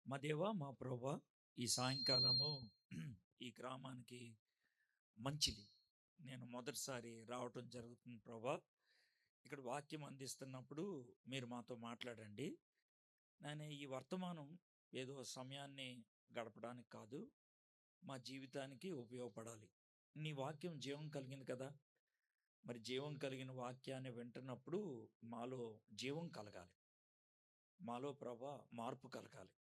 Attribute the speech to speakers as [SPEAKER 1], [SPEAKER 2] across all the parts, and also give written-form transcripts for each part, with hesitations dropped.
[SPEAKER 1] మా దేవా మా ప్రభా, ఈ సాయంకాలము ఈ గ్రామానికి మంచిది నేను మొదటిసారి రావటం జరుగుతుంది ప్రభా. ఇక్కడ వాక్యం అందిస్తున్నప్పుడు మీరు మాతో మాట్లాడండి. నేను ఈ వర్తమానం ఏదో సమయాన్ని గడపడానికి కాదు, మా జీవితానికి ఉపయోగపడాలి. నీ వాక్యం జీవం కలిగింది కదా, మరి జీవం కలిగిన వాక్యాన్ని వింటున్నప్పుడు మాలో జీవం కలగాలి, మాలో ప్రభా మార్పు కలగాలి.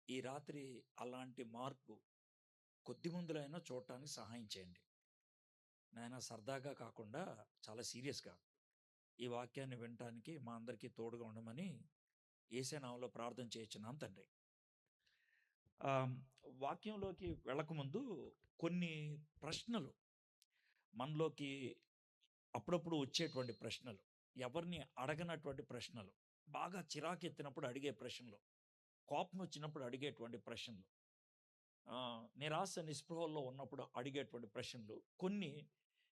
[SPEAKER 1] ఈ రాత్రి అలాంటి మార్పు కొద్ది ముందులైనా చూడటానికి సహాయం చేయండి నాయన. సరదాగా కాకుండా చాలా సీరియస్గా ఈ వాక్యాన్ని వినటానికి మా అందరికీ తోడుగా ఉండమని యేసే నామములో ప్రార్థన చేయించున్నాం తండ్రి. వాక్యంలోకి వెళ్ళకముందు కొన్ని ప్రశ్నలు మనలోకి అప్పుడప్పుడు వచ్చేటువంటి ప్రశ్నలు, ఎవరిని అడగనటువంటి ప్రశ్నలు, బాగా చిరాకెత్తినప్పుడు అడిగే ప్రశ్నలు, కోపం వచ్చినప్పుడు అడిగేటువంటి ప్రశ్నలు, నిరాశ నిస్పృహల్లో ఉన్నప్పుడు అడిగేటువంటి ప్రశ్నలు కొన్ని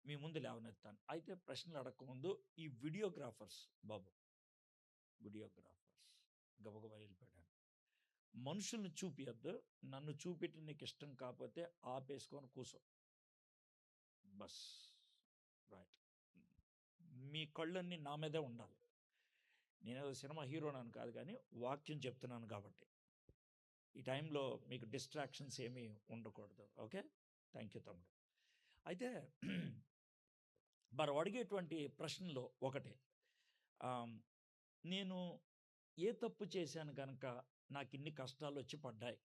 [SPEAKER 1] మీ ముందు లేవనెత్తాను. అయితే ప్రశ్నలు అడగకముందు ఈ వీడియోగ్రాఫర్స్ బాబు, వీడియోగ్రాఫర్స్ గబగబా వెళ్ళిపోయాను. మనుషుల్ని చూపియద్దు, నన్ను చూపెట్టి నీకు ఇష్టం కాకపోతే ఆపేసుకొని కూర్చో బస్. రైట్, మీ కళ్ళన్నీ నా మీదే ఉండాలి. నేనేదో సినిమా హీరోనాను కాదు, కానీ వాక్యం చెప్తున్నాను కాబట్టి ఈ టైంలో మీకు డిస్ట్రాక్షన్స్ ఏమీ ఉండకూడదు. ఓకే, థ్యాంక్ యూ తమ్ముడు. అయితే మరి అడిగేటువంటి ప్రశ్నలో ఒకటి, నేను ఏ తప్పు చేశాను కనుక నాకు ఇన్ని కష్టాలు వచ్చి పడ్డాయి,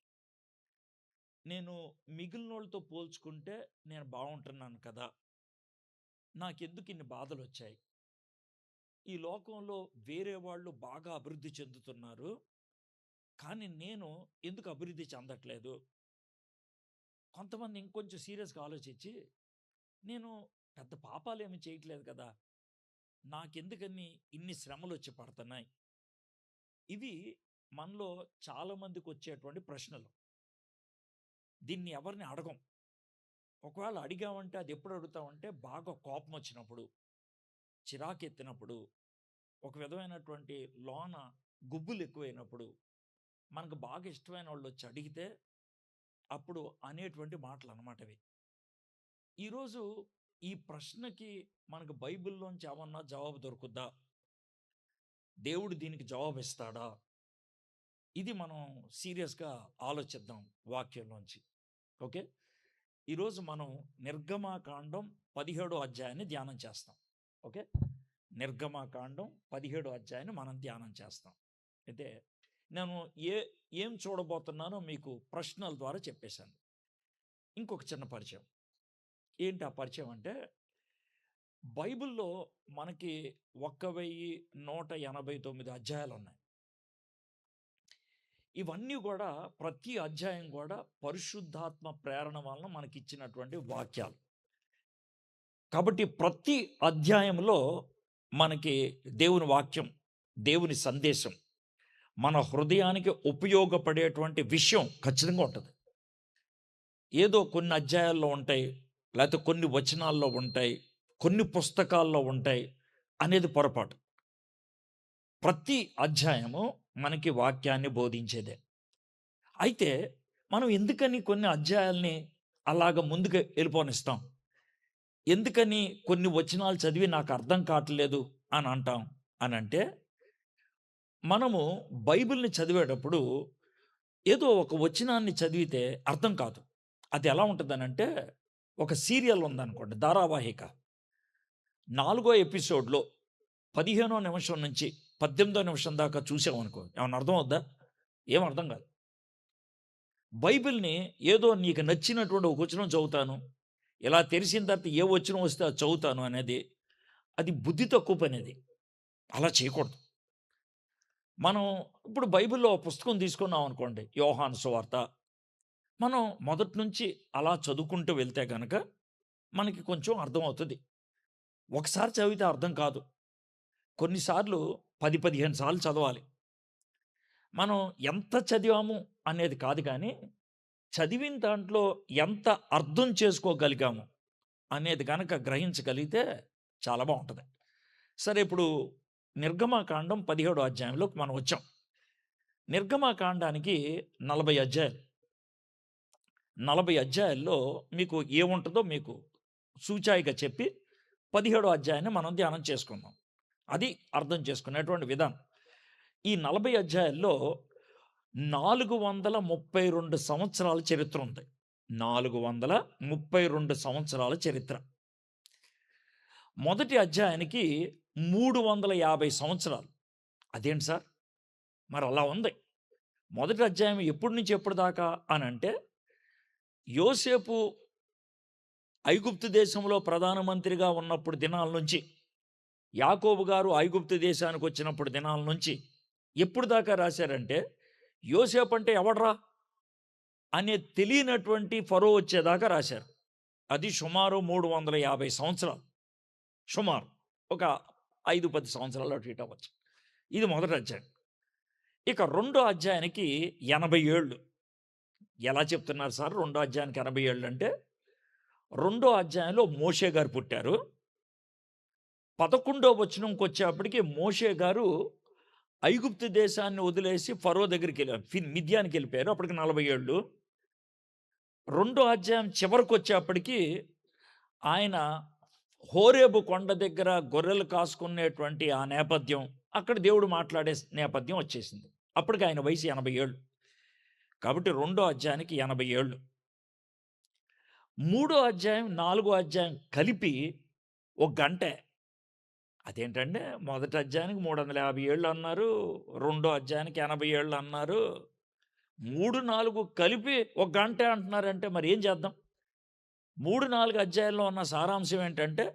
[SPEAKER 1] నేను మిగిలిన వాళ్ళతో పోల్చుకుంటే నేను బాగుంటున్నాను కదా, నాకెందుకు ఇన్ని బాధలు వచ్చాయి, ఈ లోకంలో వేరే వాళ్ళు బాగా అభివృద్ధి చెందుతున్నారు కానీ నేను ఎందుకు అభివృద్ధి చెందట్లేదు. కొంతమంది ఇంకొంచెం సీరియస్గా ఆలోచించి, నేను పెద్ద పాపాలు ఏమి చేయట్లేదు కదా, నాకెందుకని ఇన్ని శ్రమలు వచ్చి పడుతున్నాయి. ఇవి మనలో చాలామందికి వచ్చేటువంటి ప్రశ్నలు. దీన్ని ఎవరిని అడగం. ఒకవేళ అడిగామంటే అది ఎప్పుడు అడుగుతామంటే బాగా కోపం వచ్చినప్పుడు, చిరాకెత్తినప్పుడు, ఒక విధమైనటువంటి లోన గుబ్బులు ఎక్కువైనప్పుడు, మనకు బాగా ఇష్టమైన వాళ్ళు వచ్చి అడిగితే అప్పుడు అనేటువంటి మాటలు అన్నమాట ఇవి. ఈరోజు ఈ ప్రశ్నకి మనకు బైబిల్లోంచి ఏమన్నా జవాబు దొరుకుద్దా, దేవుడు దీనికి జవాబు ఇస్తాడా, ఇది మనం సీరియస్గా ఆలోచిద్దాం వాక్యంలోంచి. ఓకే, ఈరోజు మనం నిర్గమాకాండం 17వ అధ్యాయాన్ని ధ్యానం చేస్తాం. ఓకే, నిర్గమాకాండం 17వ అధ్యాయాన్ని మనం ధ్యానం చేస్తాం. అయితే నేను ఏం చూడబోతున్నానో మీకు ప్రశ్నల ద్వారా చెప్పేశాను. ఇంకొక చిన్న పరిచయం. ఏంటి ఆ పరిచయం అంటే, బైబిల్లో మనకి 1189 అధ్యాయాలు ఉన్నాయి. ఇవన్నీ కూడా ప్రతి అధ్యాయం కూడా పరిశుద్ధాత్మ ప్రేరణ వలన మనకి ఇచ్చినటువంటి వాక్యాలు. కాబట్టి ప్రతి అధ్యాయంలో మనకి దేవుని వాక్యం, దేవుని సందేశం, మన హృదయానికి ఉపయోగపడేటువంటి విషయం ఖచ్చితంగా ఉంటుంది. ఏదో కొన్ని అధ్యాయాల్లో ఉంటాయి, లేకపోతే కొన్ని వచనాల్లో ఉంటాయి, కొన్ని పుస్తకాల్లో ఉంటాయి అనేది పొరపాటు. ప్రతి అధ్యాయము మనకి వాక్యాన్ని బోధించేదే. అయితే మనం ఎందుకని కొన్ని అధ్యాయాల్ని అలాగ ముందుకు వెళ్ళిపోనిస్తాం, ఎందుకని కొన్ని వచనాలు చదివి నాకు అర్థం కావట్లేదు అని అంటాం అని అంటే, మనము బైబిల్ని చదివేటప్పుడు ఏదో ఒక వచనాన్ని చదివితే అర్థం కాదు. అది ఎలా ఉంటుందనంటే, ఒక సీరియల్ ఉందనుకోండి, ధారావాహిక 4వ ఎపిసోడ్లో 15వ నిమిషం నుంచి 18వ నిమిషం దాకా చూసామనుకో, ఏమన్నా అర్థం అవుద్దా? ఏం అర్థం కాదు. బైబిల్ని ఏదో నీకు నచ్చినటువంటి ఒక వచనం చదువుతాను, ఇలా తెరిసిన తర్వాత ఏ వచనం వస్తే అది చదువుతాను అనేది, అది బుద్ధి తక్కువ పని. అది అలా చేయకూడదు. మనం ఇప్పుడు బైబిల్లో ఒక పుస్తకం తీసుకున్నాం అనుకోండి, యోహాను సువార్త, మనం మొదటి నుంచి అలా చదువుకుంటూ వెళ్తే కనుక మనకి కొంచెం అర్థమవుతుంది. ఒకసారి చదివితే అర్థం కాదు, కొన్నిసార్లు 10-15 సార్లు చదవాలి. మనం ఎంత చదివాము అనేది కాదు, కానీ చదివిన దాంట్లో ఎంత అర్థం చేసుకోగలిగాము అనేది కనుక గ్రహించగలిగితే చాలా బాగుంటుంది. సరే, ఇప్పుడు నిర్గమాకాండం 17వ అధ్యాయంలోకి మనం వచ్చాం. నిర్గమకాండానికి 40 అధ్యాయాలు. 40 అధ్యాయాల్లో మీకు ఏముంటుందో మీకు సూచాయిగా చెప్పి 17వ అధ్యాయాన్ని మనం ధ్యానం చేసుకుందాం. అది అర్థం చేసుకునేటువంటి విధానం. ఈ 40 అధ్యాయాల్లో 432 సంవత్సరాల చరిత్ర ఉంది. 432 సంవత్సరాల చరిత్ర. మొదటి అధ్యాయానికి 350 సంవత్సరాలు. అదేంటి సార్? మరి అలా ఉంది. మొదటి అధ్యాయం ఎప్పటి నుంచి ఎప్పటి దాకా అని అంటే, యోసేపు ఐగుప్తు దేశంలో ప్రధానమంత్రిగా ఉన్నప్పుడు దినాల నుంచి, యాకోబు గారు ఐగుప్తు దేశానికి వచ్చినప్పుడు దినాల నుంచి ఎప్పుడు దాకా రాశారంటే, యోసేపు అంటే ఎవడ్రా అనే తెలియనటువంటి ఫరో వచ్చేదాకా రాశారు. అది సుమారు 350 సంవత్సరాలు. సుమారు ఒక 5-10 సంవత్సరాలు అటు ఇటు అవ్వచ్చు. ఇది మొదటి అధ్యాయం. ఇక రెండో అధ్యాయానికి 80 ఏళ్ళు. ఎలా చెప్తున్నారు సార్ రెండో అధ్యాయానికి 80 ఏళ్ళు అంటే? రెండో అధ్యాయంలో మోషే గారు పుట్టారు. 11వ వచనంకి వచ్చేప్పటికి మోషే గారు ఐగుప్తు దేశాన్ని వదిలేసి ఫరో దగ్గరికి వెళ్ళారు, మిద్యానికి వెళ్ళిపోయారు. అప్పటికి 40 ఏళ్ళు. రెండో అధ్యాయం చివరికి వచ్చేప్పటికి ఆయన హోరేబు కొండ దగ్గర గొర్రెలు కాసుకునేటువంటి ఆ నేపథ్యం, అక్కడ దేవుడు మాట్లాడే నేపథ్యం వచ్చేసింది. అప్పటికి ఆయన వయసు 80 ఏళ్ళు. కాబట్టి రెండో అధ్యాయానికి 80 ఏళ్ళు. మూడో అధ్యాయం 4వ అధ్యాయం కలిపి ఒక గంటే. అదేంటంటే మొదటి అధ్యాయానికి 350 ఏళ్ళు అన్నారు, రెండో అధ్యాయానికి 80 ఏళ్ళు అన్నారు. 3, 4 కలిపి ఒక గంటే అంటున్నారంటే మరి ఏం చేద్దాం? 3, 4 అధ్యాయాల్లో ఉన్న సారాంశం ఏంటంటే,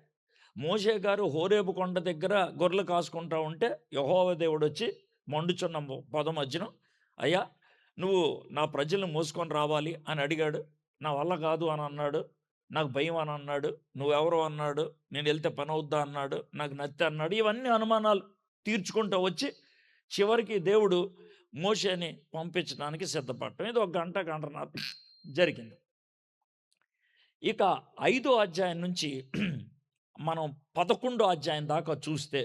[SPEAKER 1] మోషే గారు హోరేబు కొండ దగ్గర గొర్రెలు కాసుకుంటా ఉంటే యెహోవా దేవుడు వచ్చి మండుచున్న పొద మధ్యన, అయ్యా నువ్వు నా ప్రజలను మోసుకొని రావాలి అని అడిగాడు. నా వల్ల కాదు అని అన్నాడు. నాకు భయం అని అన్నాడు. నువ్వెవరు అన్నాడు. నేను వెళ్తే పని అవుద్దా అన్నాడు. నాకు నత్తి అన్నాడు. ఇవన్నీ అనుమానాలు తీర్చుకుంటూ వచ్చి చివరికి దేవుడు మోషేని పంపించడానికి సిద్ధపడటం. ఇది ఒక గంటన్నర జరిగింది. ఇక 5వ అధ్యాయం నుంచి మనం 11వ అధ్యాయం దాకా చూస్తే,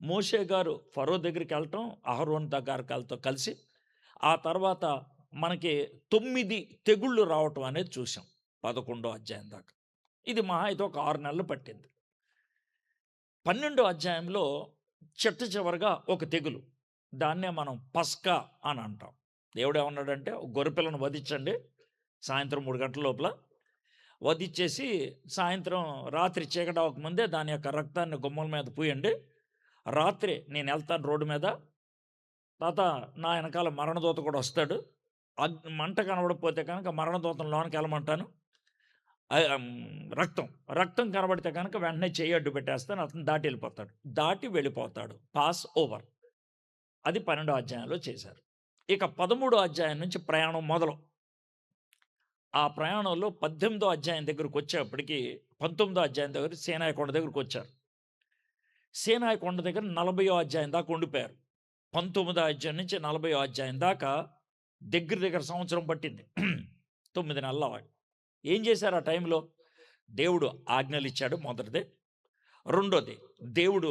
[SPEAKER 1] మోషే గారు ఫరో దగ్గరికి వెళ్ళటం, అహరోన్ దగ్గరతో కలిసి, ఆ తర్వాత మనకి 9 తెగుళ్ళు రావటం అనేది చూసాం 11వ అధ్యాయం దాకా. ఇది మహా అయితే ఒక 6 నెలలు పట్టింది. 12వ అధ్యాయంలో చివరగా ఒక తెగులు, దాన్నే మనం పస్కా అని అంటాం. దేవుడు ఏమన్నాడంటే, గొర్రెపిల్లను వధించండి సాయంత్రం 3 గంటల లోపల, వధించేసి సాయంత్రం రాత్రి చీకటి అవ్వకముందే దాని యొక్క రక్తాన్ని గుమ్మల మీద పూయండి. రాత్రి నేను వెళ్తాను రోడ్డు మీద, తాత నా వెనకాల మరణదూత కూడా వస్తాడు. మంట కనబడిపోతే కనుక మరణదూతను లోనికి వెళ్ళమంటాను. రక్తం కనబడితే కనుక వెంటనే చెయ్యి అడ్డు పెట్టేస్తాను, అతను దాటి వెళ్ళిపోతాడు. Pass over. అది 12వ అధ్యాయంలో చేశారు. ఇక 13వ అధ్యాయం నుంచి ప్రయాణం మొదలు. ఆ ప్రయాణంలో 18వ అధ్యాయం దగ్గరకు వచ్చేప్పటికి, 19వ అధ్యాయం దగ్గర సీనాయి కొండ దగ్గరకు వచ్చారు. సీనాయి కొండ దగ్గర 40వ అధ్యాయం దాకా ఉండిపోయారు. 19వ అధ్యాయం నుంచి 40వ అధ్యాయం దాకా దగ్గర సంవత్సరం పట్టింది. 9 నెలల వాడు. ఏం చేశారు ఆ టైంలో? దేవుడు ఆజ్ఞలు ఇచ్చాడు మొదటిది. రెండోది, దేవుడు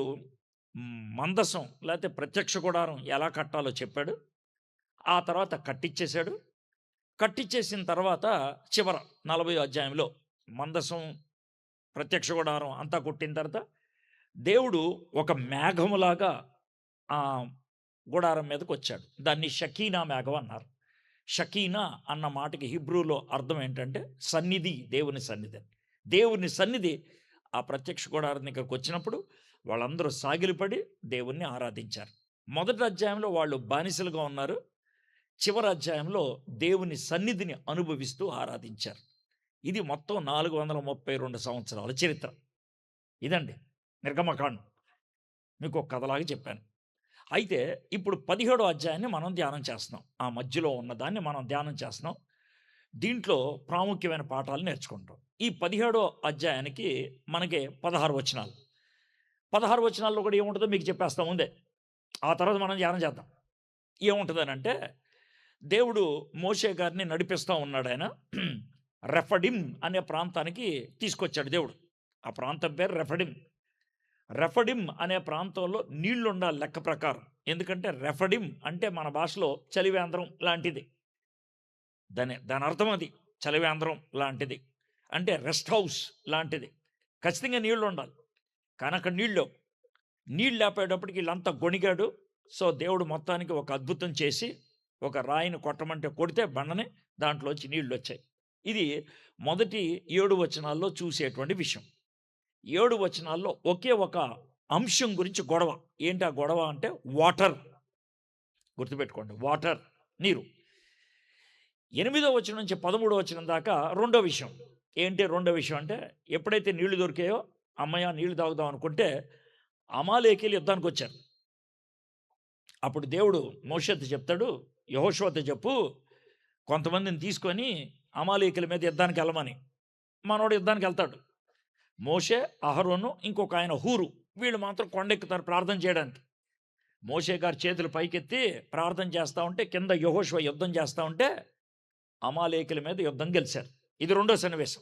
[SPEAKER 1] మందసం లేకపోతే ప్రత్యక్ష గుడారం ఎలా కట్టాలో చెప్పాడు. ఆ తర్వాత కట్టించేశాడు. కట్టించేసిన తర్వాత చివర 40వ అధ్యాయంలో మందసం ప్రత్యక్ష గుడారం అంతా కొట్టిన తర్వాత దేవుడు ఒక మేఘములాగా ఆ గుడారం మీదకి వచ్చాడు. దాన్ని షకీనా మేఘం అన్నారు. షకీనా అన్న మాటకి హిబ్రూలో అర్థం ఏంటంటే సన్నిధి, దేవుని సన్నిధి. దేవుని సన్నిధి ఆ ప్రత్యక్ష గుడారం దగ్గరకు వచ్చినప్పుడు వాళ్ళందరూ సాగిలిపడి దేవుణ్ణి ఆరాధించారు. మొదటి అధ్యాయంలో వాళ్ళు బానిసలుగా ఉన్నారు. చివరి అధ్యాయంలో దేవుని సన్నిధిని అనుభవిస్తూ ఆరాధించారు. ఇది మొత్తం 432 సంవత్సరాల చరిత్ర. ఇదండి నిర్గమకాండం. మీకు ఒక కథలాగా చెప్పాను. అయితే ఇప్పుడు 17వ అధ్యాయాన్ని మనం ధ్యానం చేస్తున్నాం. ఆ మధ్యలో ఉన్నదాన్ని మనం ధ్యానం చేస్తున్నాం. దీంట్లో ప్రాముఖ్యమైన పాఠాలు నేర్చుకుంటాం. ఈ 17వ అధ్యాయానికి మనకి 16 వచనాలు. 16 వచనాల్లో కూడా ఏముంటుందో మీకు చెప్పేస్తాం ముందే. ఆ తర్వాత మనం ధ్యానం చేద్దాం. ఏముంటుందని అంటే, దేవుడు మోషే గారిని నడిపిస్తూ ఉన్నాడు. ఆయన రెఫడిమ్ అనే ప్రాంతానికి తీసుకొచ్చాడు దేవుడు. ఆ ప్రాంతం పేరు రెఫడిమ్. రెఫడిమ్ అనే ప్రాంతంలో నీళ్లు ఉండాలి లెక్క ప్రకారం. ఎందుకంటే రెఫడిమ్ అంటే మన భాషలో చలివేంద్రం లాంటిది. దాని అర్థం అది. చలివేంద్రం లాంటిది. అంటే రెస్ట్ హౌస్ లాంటిది. ఖచ్చితంగా నీళ్ళు ఉండాలి. కానీ అక్కడ నీళ్ళు లేపోయేటప్పటికి వీళ్ళంతా గొణిగాడు. సో దేవుడు మొత్తానికి ఒక అద్భుతం చేసి ఒక రాయిని కొట్టమంటే కొడితే బండని దాంట్లోంచి నీళ్ళు వచ్చాయి. ఇది మొదటి 7 వచనాల్లో చూసేటువంటి విషయం. 7 వచనాల్లో ఒకే ఒక అంశం గురించి గొడవ. ఏంటి ఆ గొడవ అంటే వాటర్. గుర్తుపెట్టుకోండి, వాటర్, నీరు. 8వ వచనం నుంచి 13వ వచనం దాకా రెండో విషయం. ఏంటి రెండో విషయం అంటే, ఎప్పుడైతే నీళ్లు దొరికాయో అమ్మయ్య నీళ్లు తాగుదాం అనుకుంటే అమాలేకీయులు యుద్ధానికి వచ్చారు. అప్పుడు దేవుడు మోషేతో చెప్తాడు, యెహోషువతో చెప్పు కొంతమందిని తీసుకొని అమాలేకీయుల మీద యుద్ధానికి వెళ్ళమని. మనోడు యుద్ధానికి వెళ్తాడు. మోషే, అహరోను, ఇంకొక ఆయన హూరు, వీళ్ళు మాత్రం కొండెక్కుతారు ప్రార్థన చేయడానికి. మోషే గారి చేతులు పైకెత్తి ప్రార్థన చేస్తూ ఉంటే కింద యెహోషువ యుద్ధం చేస్తూ ఉంటే అమాలేకీయుల మీద యుద్ధం గెలిచారు. ఇది రెండో సన్నివేశం.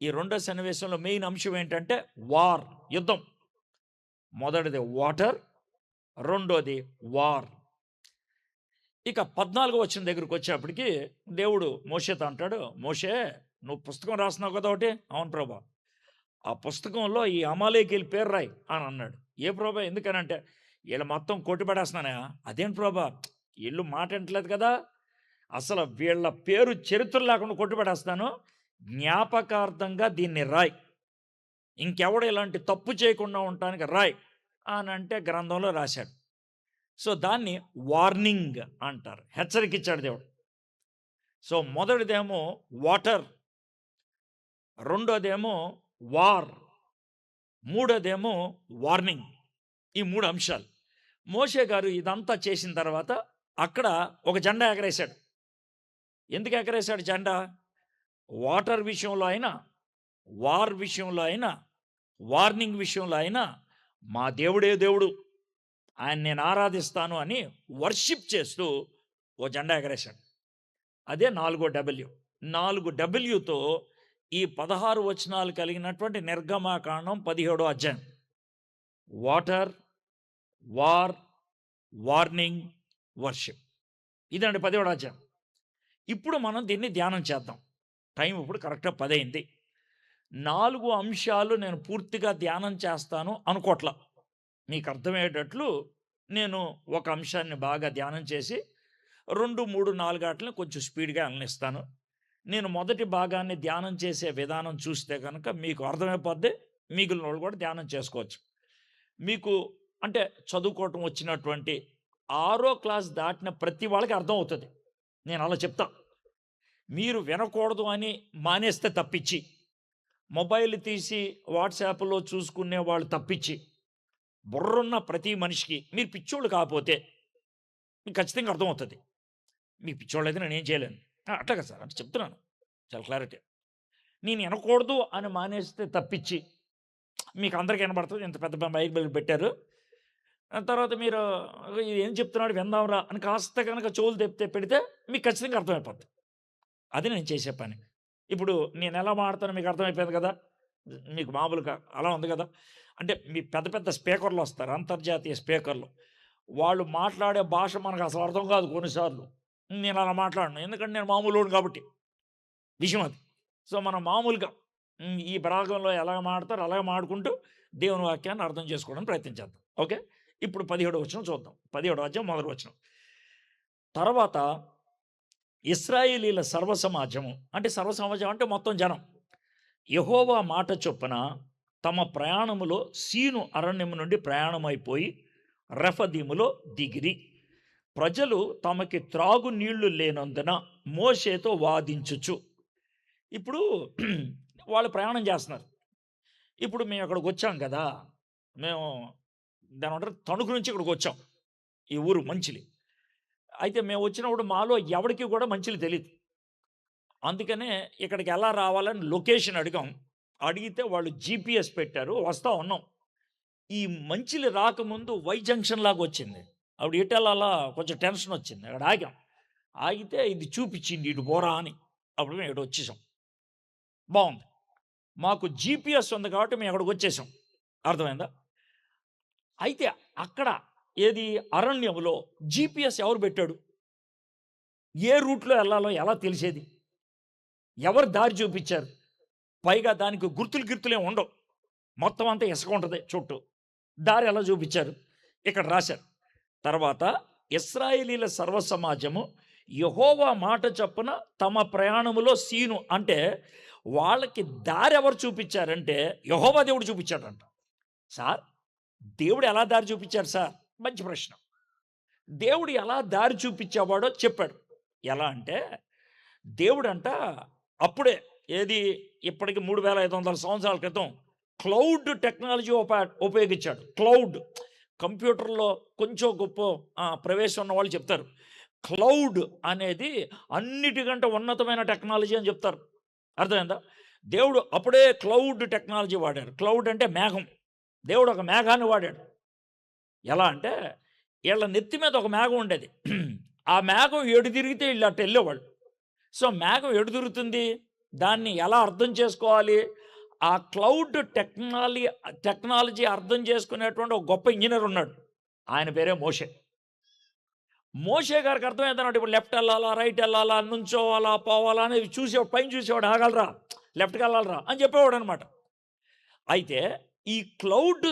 [SPEAKER 1] ఈ రెండో సన్నివేశంలో మెయిన్ అంశం ఏంటంటే వార్, యుద్ధం. మొదటిది వాటర్, రెండోది వార్. ఇక 14వ వచనం దగ్గరికి వచ్చేప్పటికి దేవుడు మోషేతో అంటాడు, మోషే నువ్వు పుస్తకం రాస్తున్నావు కదా ఒకటి. అవును ప్రభా. ఆ పుస్తకంలో ఈ అమాలేకీయుల పేరు రాయి అని అన్నాడు. ఏ ప్రభా ఎందుకనంటే వీళ్ళు మొత్తం కొట్టిపడేస్తున్నానా. అదేంటి ప్రభా, వీళ్ళు మాట వింటలేదు కదా, అసలు వీళ్ళ పేరు చరిత్ర లేకుండా కొట్టిపడేస్తాను, జ్ఞాపకార్థంగా దీన్ని రాయ్, ఇంకెవడు ఇలాంటి తప్పు చేయకుండా ఉండటానికి రాయ్ అని అంటే గ్రంథంలో రాశాడు. సో దాన్ని వార్నింగ్ అంటారు, హెచ్చరిక ఇచ్చాడు దేవుడు. సో మొదటిదేమో వాటర్, రెండోదేమో వార్, మూడోదేమో వార్నింగ్. ఈ 3 అంశాలు. మోషే గారు ఇదంతా చేసిన తర్వాత అక్కడ ఒక జెండా ఎగరేశాడు. ఎందుకు ఎగరేశాడు జెండా? వాటర్ విషయంలో అయినా, వార్ విషయంలో అయినా, వార్నింగ్ విషయంలో అయినా మా దేవుడే దేవుడు, ఆయన నేను ఆరాధిస్తాను అని వర్షిప్ చేస్తూ ఓ జెండా ఎగరేశాడు. అదే 4వ డబ్ల్యూ. 4 డబ్ల్యూతో ఈ 16 వచనాలు కలిగినటువంటి నిర్గమాకాండం 17వ అధ్యాయం. Water, war, warning, worship. ఇదండి 17వ అధ్యాయం. ఇప్పుడు మనం దీన్ని ధ్యానం చేద్దాం. టైం ఇప్పుడు కరెక్ట్గా 10 అయింది. 4 అంశాలు నేను పూర్తిగా ధ్యానం చేస్తాను అనుకోట్ల. మీకు అర్థమయ్యేటట్లు నేను ఒక అంశాన్ని బాగా ధ్యానం చేసి 2, 3, 4 ఆటలను కొంచెం స్పీడ్గా అలనిస్తాను. నేను మొదటి భాగాన్ని ధ్యానం చేసే విధానం చూస్తే కనుక మీకు అర్థమైపోద్ది. మిగిలిన వాళ్ళు కూడా ధ్యానం చేసుకోవచ్చు. మీకు అంటే చదువుకోవటం వచ్చినటువంటి 6వ క్లాస్ దాటిన ప్రతి వాళ్ళకి అర్థం అవుతుంది. నేను అలా చెప్తా. మీరు వినకూడదు అని మానేస్తే తప్పించి, మొబైల్ తీసి వాట్సాప్లో చూసుకునే వాళ్ళు తప్పించి, బుర్రున్న ప్రతి మనిషికి మీరు పిచ్చోళ్ళు కాకపోతే మీకు ఖచ్చితంగా అర్థమవుతుంది. మీకు పిచ్చోళ్ళు అయితే నేను ఏం చేయలేను. అట్లా కదా సార్, అంటే చెప్తున్నాను చాలా క్లారిటీ. నేను వినకూడదు అని మానేస్తే తప్పించి మీకు అందరికీ వినబడుతుంది. ఇంత పెద్ద బైబిల్ పెట్టారు, తర్వాత మీరు ఇది ఏం చెప్తున్నాడు విందాంరా అని కాస్త కనుక చెవులు తెప్పితే పెడితే మీకు ఖచ్చితంగా అర్థమైపోద్ది. అది నేను చేసే పని. ఇప్పుడు నేను ఎలా మాట్లాడతానో మీకు అర్థమైపోయింది కదా. మీకు మామూలుగా అలా ఉంది కదా. అంటే మీ పెద్ద పెద్ద స్పీకర్లు వస్తారు, అంతర్జాతీయ స్పీకర్లు. వాళ్ళు మాట్లాడే భాష మనకు అసలు అర్థం కాదు కొన్నిసార్లు. నేను అలా మాట్లాడను, ఎందుకంటే నేను మామూలు కాబట్టి విషయం అది. సో మనం మామూలుగా ఈ భాగంలో ఎలా మాడతారో అలాగే మాడుకుంటూ దేవుని వాక్యాన్ని అర్థం చేసుకోవడానికి ప్రయత్నించేద్దాం. ఓకే, ఇప్పుడు 17వ వచనం చూద్దాం. 17వ అధ్యాయం మొదటి వచనం. తర్వాత ఇశ్రాయేలీల సర్వసమాజము, అంటే సర్వసమాజం అంటే మొత్తం జనం, యెహోవా మాట చొప్పున తమ ప్రయాణములో సీను అరణ్యము నుండి ప్రయాణమైపోయి రెఫదీములో దిగిరి. ప్రజలు తమకి త్రాగు నీళ్లు లేనందున మోషేతో వాదించుచు. ఇప్పుడు వాళ్ళు ప్రయాణం చేస్తున్నారు. ఇప్పుడు మేము అక్కడికి వచ్చాం కదా, మేము దాని అంటారు తణుకు నుంచి ఇక్కడికి వచ్చాం, ఈ ఊరు మంచిలి. అయితే మేము వచ్చినప్పుడు మాలో ఎవరికి కూడా మంచిలు తెలియదు. అందుకనే ఇక్కడికి ఎలా రావాలని లొకేషన్ అడిగాం. అడిగితే వాళ్ళు జీపీఎస్ పెట్టారు, వస్తూ ఉన్నాం. ఈ మంచిలి రాకముందు వై జంక్షన్ లాగా వచ్చింది. అప్పుడు ఎటెల్లాలా కొంచెం టెన్షన్ వచ్చింది. అక్కడ ఆగాం. ఆగితే ఇది చూపించింది ఇటు పోరా అని. అప్పుడు మేము ఇటు వచ్చేసాం. బాగుంది, మాకు జీపీఎస్ ఉంది కాబట్టి మేము అక్కడికి వచ్చేసాం. అర్థమైందా? అయితే అక్కడ ఏది అరణ్యంలో జీపీఎస్ ఎవరు పెట్టాడు? ఏ రూట్లో వెళ్ళాలో ఎలా తెలిసేది? ఎవరు దారి చూపించారు? పైగా దానికి గుర్తులేం ఉండవు. మొత్తం అంతా ఇసుక ఉంటుంది చుట్టూ. దారి ఎలా చూపించారు? ఇక్కడ రాశారు. తర్వాత ఇశ్రాయేలీల సర్వ సమాజము యెహోవా మాట చొప్పున తమ ప్రయాణములో సీను అంటే వాళ్ళకి దారి ఎవరు చూపించారంటే యెహోవా దేవుడు చూపించాడంట. సార్, దేవుడు ఎలా దారి చూపించారు సార్? మంచి ప్రశ్న. దేవుడు ఎలా దారి చూపించేవాడో చెప్పాడు. ఎలా అంటే దేవుడంట అప్పుడే ఏది ఇప్పటికి 3500 సంవత్సరాల క్రితం క్లౌడ్ టెక్నాలజీ ఉపయోగించాడు. క్లౌడ్ కంప్యూటర్లో కొంచెం గొప్ప ప్రవేశం ఉన్న వాళ్ళు చెప్తారు. క్లౌడ్ అనేది అన్నిటికంటే ఉన్నతమైన టెక్నాలజీ అని చెప్తారు. అర్థమైందా? దేవుడు అప్పుడే క్లౌడ్ టెక్నాలజీ వాడాడు. క్లౌడ్ అంటే మేఘం. దేవుడు ఒక మేఘాన్ని వాడాడు. ఎలా అంటే వీళ్ళ నెత్తి మీద ఒక మేఘం ఉండేది. ఆ మేఘం ఎటు తిరిగితే వీళ్ళు అటు వెళ్ళేవాళ్ళు. సో మేఘం ఎటు తిరుగుతుంది, దాన్ని ఎలా అర్థం చేసుకోవాలి? ఆ క్లౌడ్ టెక్నాలజీ అర్థం చేసుకునేటువంటి ఒక గొప్ప ఇంజనీర్ ఉన్నాడు. ఆయన పేరే మోషే. మోషే గారికి అర్థమవుతున్నాడు. ఇప్పుడు లెఫ్ట్ వెళ్ళాలా, రైట్ వెళ్ళాలా, నుంచోవాలా, పోవాలా అనేది చూసేవాడు. పైన చూసేవాడు, ఆగలరా, లెఫ్ట్కి వెళ్ళాలరా అని చెప్పేవాడు అనమాట. అయితే ఈ క్లౌడ్